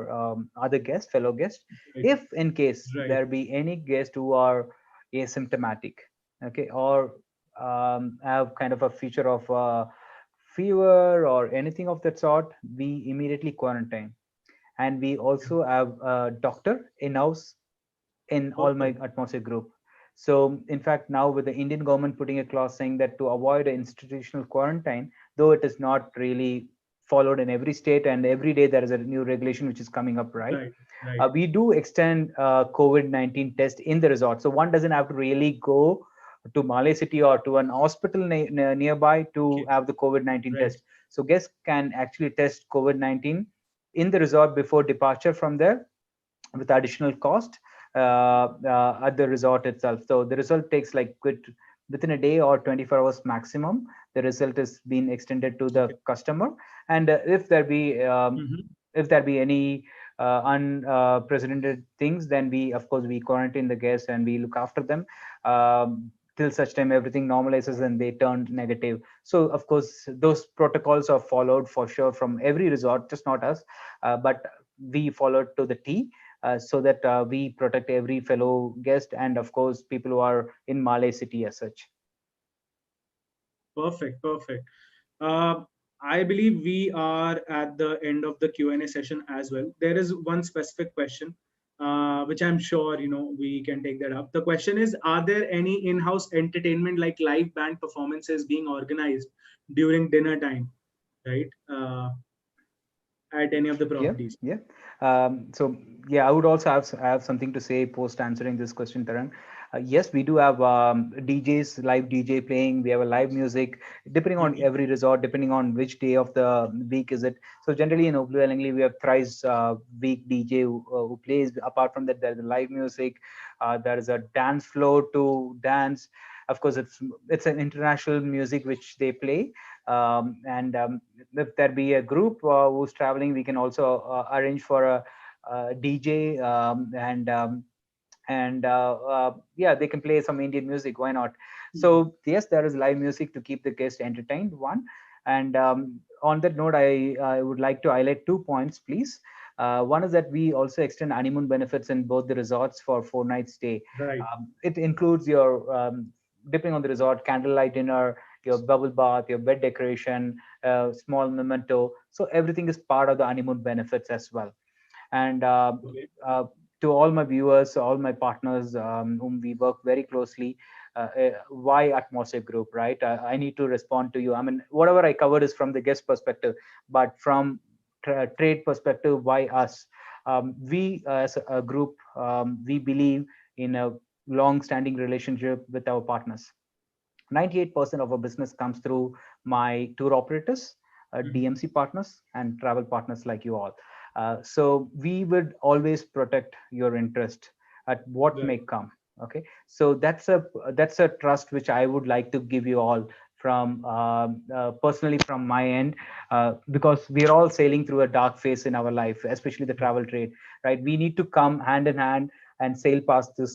other guests, fellow guests. Right. If in case Right. there be any guests who are asymptomatic, okay, or have kind of a feature of fever or anything of that sort, we immediately quarantine. And we also have a doctor in house in all my Perfect. atmosphere group. So in fact, now with the Indian government putting a clause saying that to avoid an institutional quarantine, though it is not really followed in every state, and every day there is a new regulation which is coming up, right? Right. Right. We do extend COVID-19 test in the resort. So one doesn't have to really go to Malay City or to an hospital nearby to Okay. have the COVID-19 Right. test. So guests can actually test COVID-19 in the resort before departure from there with additional cost at the resort itself. So the result takes like within a day or 24 hours maximum. The result is being extended to the Okay. customer, and Mm-hmm. if there be any unprecedented things, then we of course we quarantine the guests and we look after them till such time everything normalizes and they turn negative. So of course those protocols are followed for sure from every resort, just not us, but we followed to the T, so that we protect every fellow guest and of course people who are in Malay City as such. Perfect. Perfect. Uh, I believe we are at the end of the Q&A session as well. There is one specific question, which I'm sure we can take that up. The question is: are there any in-house entertainment like live band performances being organized during dinner time, right? At any of the Yeah, properties? yeah. So yeah, I would also have something to say post answering this question, Tarang. Yes, we do have DJs, live DJ playing. We have a live music, depending on Okay. every resort, depending on which day of the week is it. So generally in OBLU Helengeli, we have thrice week DJ who plays. Apart from that, there's a live music. There is a dance floor to dance. Of course, it's an international music which they play, and if there be a group who's traveling, we can also arrange for a DJ, and yeah, they can play some Indian music. Why not? Mhm. So yes, there is live music to keep the guests entertained. One, and on that note, I would like to highlight 2 points, please. One is that we also extend honeymoon benefits in both the resorts for 4 night stay. Right. It includes your depending on the resort, candlelight dinner, your bubble bath, your bed decoration, small memento. So everything is part of the honeymoon benefits as well. And Okay. uh, to all my viewers, all my partners whom we work very closely, why Atmosphere Group, right? I need to respond to you. I mean, whatever I covered is from the guest perspective, but from trade perspective, why us? We as a group, we believe in a long-standing relationship with our partners. 98% of our business comes through my tour operators, Mhm. DMC partners, and travel partners like you all. So we would always protect your interest at what may Right. come. Okay, so that's a trust which I would like to give you all from personally from my end, because we are all sailing through a dark phase in our life, especially the Right. travel trade. Right, we need to come hand in hand and sail past this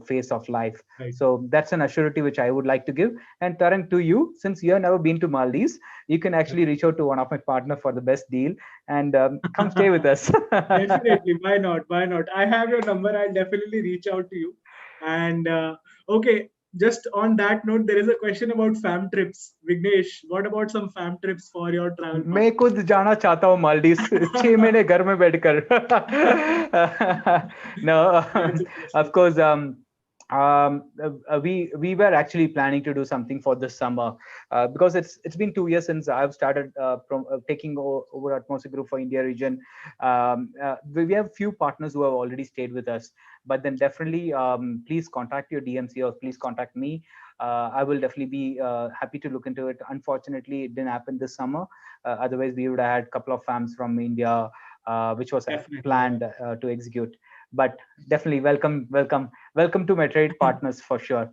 phase of life. Right. So that's an assurity which I would like to give. And Tarang, to you, since you have never been to Maldives, you can actually reach out to one of my partner for the best deal and come stay with us. Definitely. Why not? Why not? I have your number. I'll definitely reach out to you. And okay, just on that note, there is a question about fam trips. Vignesh, what about some fam trips for your travel मैं partner? खुद जाना चाहता हूँ मालदीव 6 महीने घर में बैठकर no That's of interesting. course we were actually planning to do something for this summer, because it's been 2 years since I've started taking over Atmosphere Group for India region. We have few partners who have already stayed with us, but then definitely please contact your DMC or please contact me. I will definitely be happy to look into it. Unfortunately, it didn't happen this summer. Otherwise, we would have had a couple of fams from India, which was Definitely. Yeah. planned to execute. But definitely, welcome to my trade partners for sure.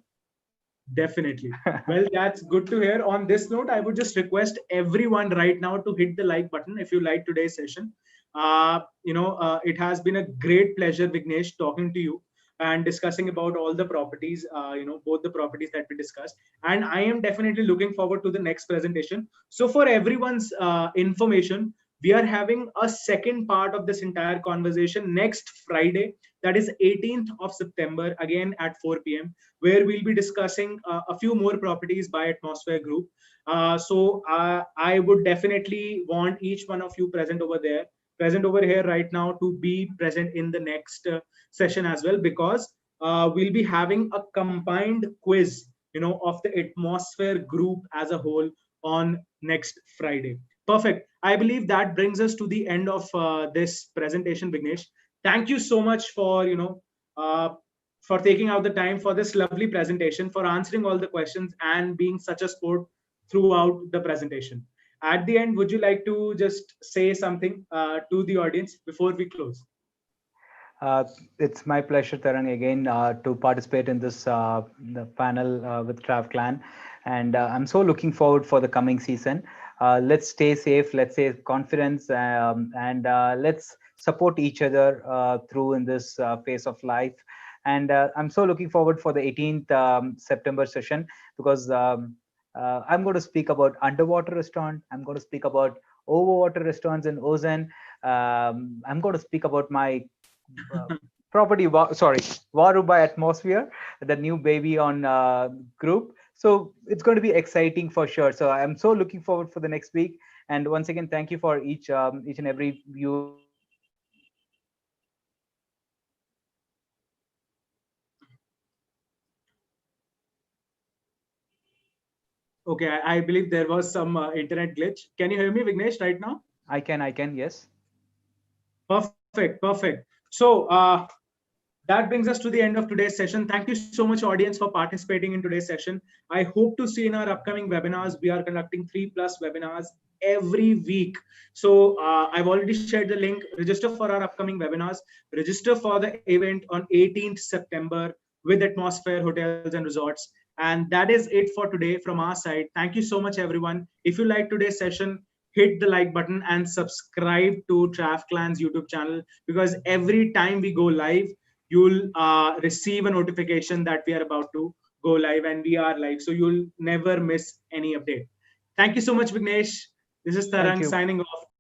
Definitely. Well, that's good to hear. On this note, I would just request everyone right now to hit the like button if you like today's session. It has been a great pleasure, Vignesh, talking to you and discussing about all the properties, both the properties that we discussed. And I am definitely looking forward to the next presentation. So, for everyone's information, we are having a second part of this entire conversation next Friday, that is 18th of September, again at 4 p.m., where we'll be discussing a few more properties by Atmosphere Group. So I would definitely want each one of you present over here right now, to be present in the next session as well, because we'll be having a combined quiz, of the Atmosphere Group as a whole on next Friday. Perfect. I believe that brings us to the end of this presentation, Vignesh. Thank you so much for for taking out the time for this lovely presentation, for answering all the questions and being such a sport throughout the presentation. At the end, would you like to just say something to the audience before we close? Uh, it's my pleasure, Tarang, again to participate in this the panel with TravClan, and I'm so looking forward for the coming season. Let's stay safe, let's stay confidence, and let's support each other through in this phase of life. And I'm so looking forward for the 18th September session, because I'm going to speak about underwater restaurant. I'm going to speak about overwater restaurants in Ozen. I'm going to speak about my uh, property sorry, Waru by Atmosphere, the new baby on group. So it's going to be exciting for sure. So I'm so looking forward for the next week. And once again, thank you for each and every viewer who is watching this video. And let's stay safe, let's stay confident, and let's Okay, I believe there was some internet glitch. Can you hear me, Vignesh, right now? I can, yes. Perfect, perfect. So that brings us to the end of today's session. Thank you so much, audience, for participating in today's session. I hope to see in our upcoming webinars. We are conducting 3+ webinars every week. So I've already shared the link. Register for our upcoming webinars. Register for the event on 18th September with Atmosphere Hotels and Resorts. And that is it for today from our side. Thank you so much, everyone. If you like today's session, hit the like button and subscribe to TravClan's YouTube channel, because every time we go live, you'll receive a notification that we are about to go live, and we are live. So you'll never miss any update. Thank you so much, Vignesh. This is Thank Tarang you. signing off.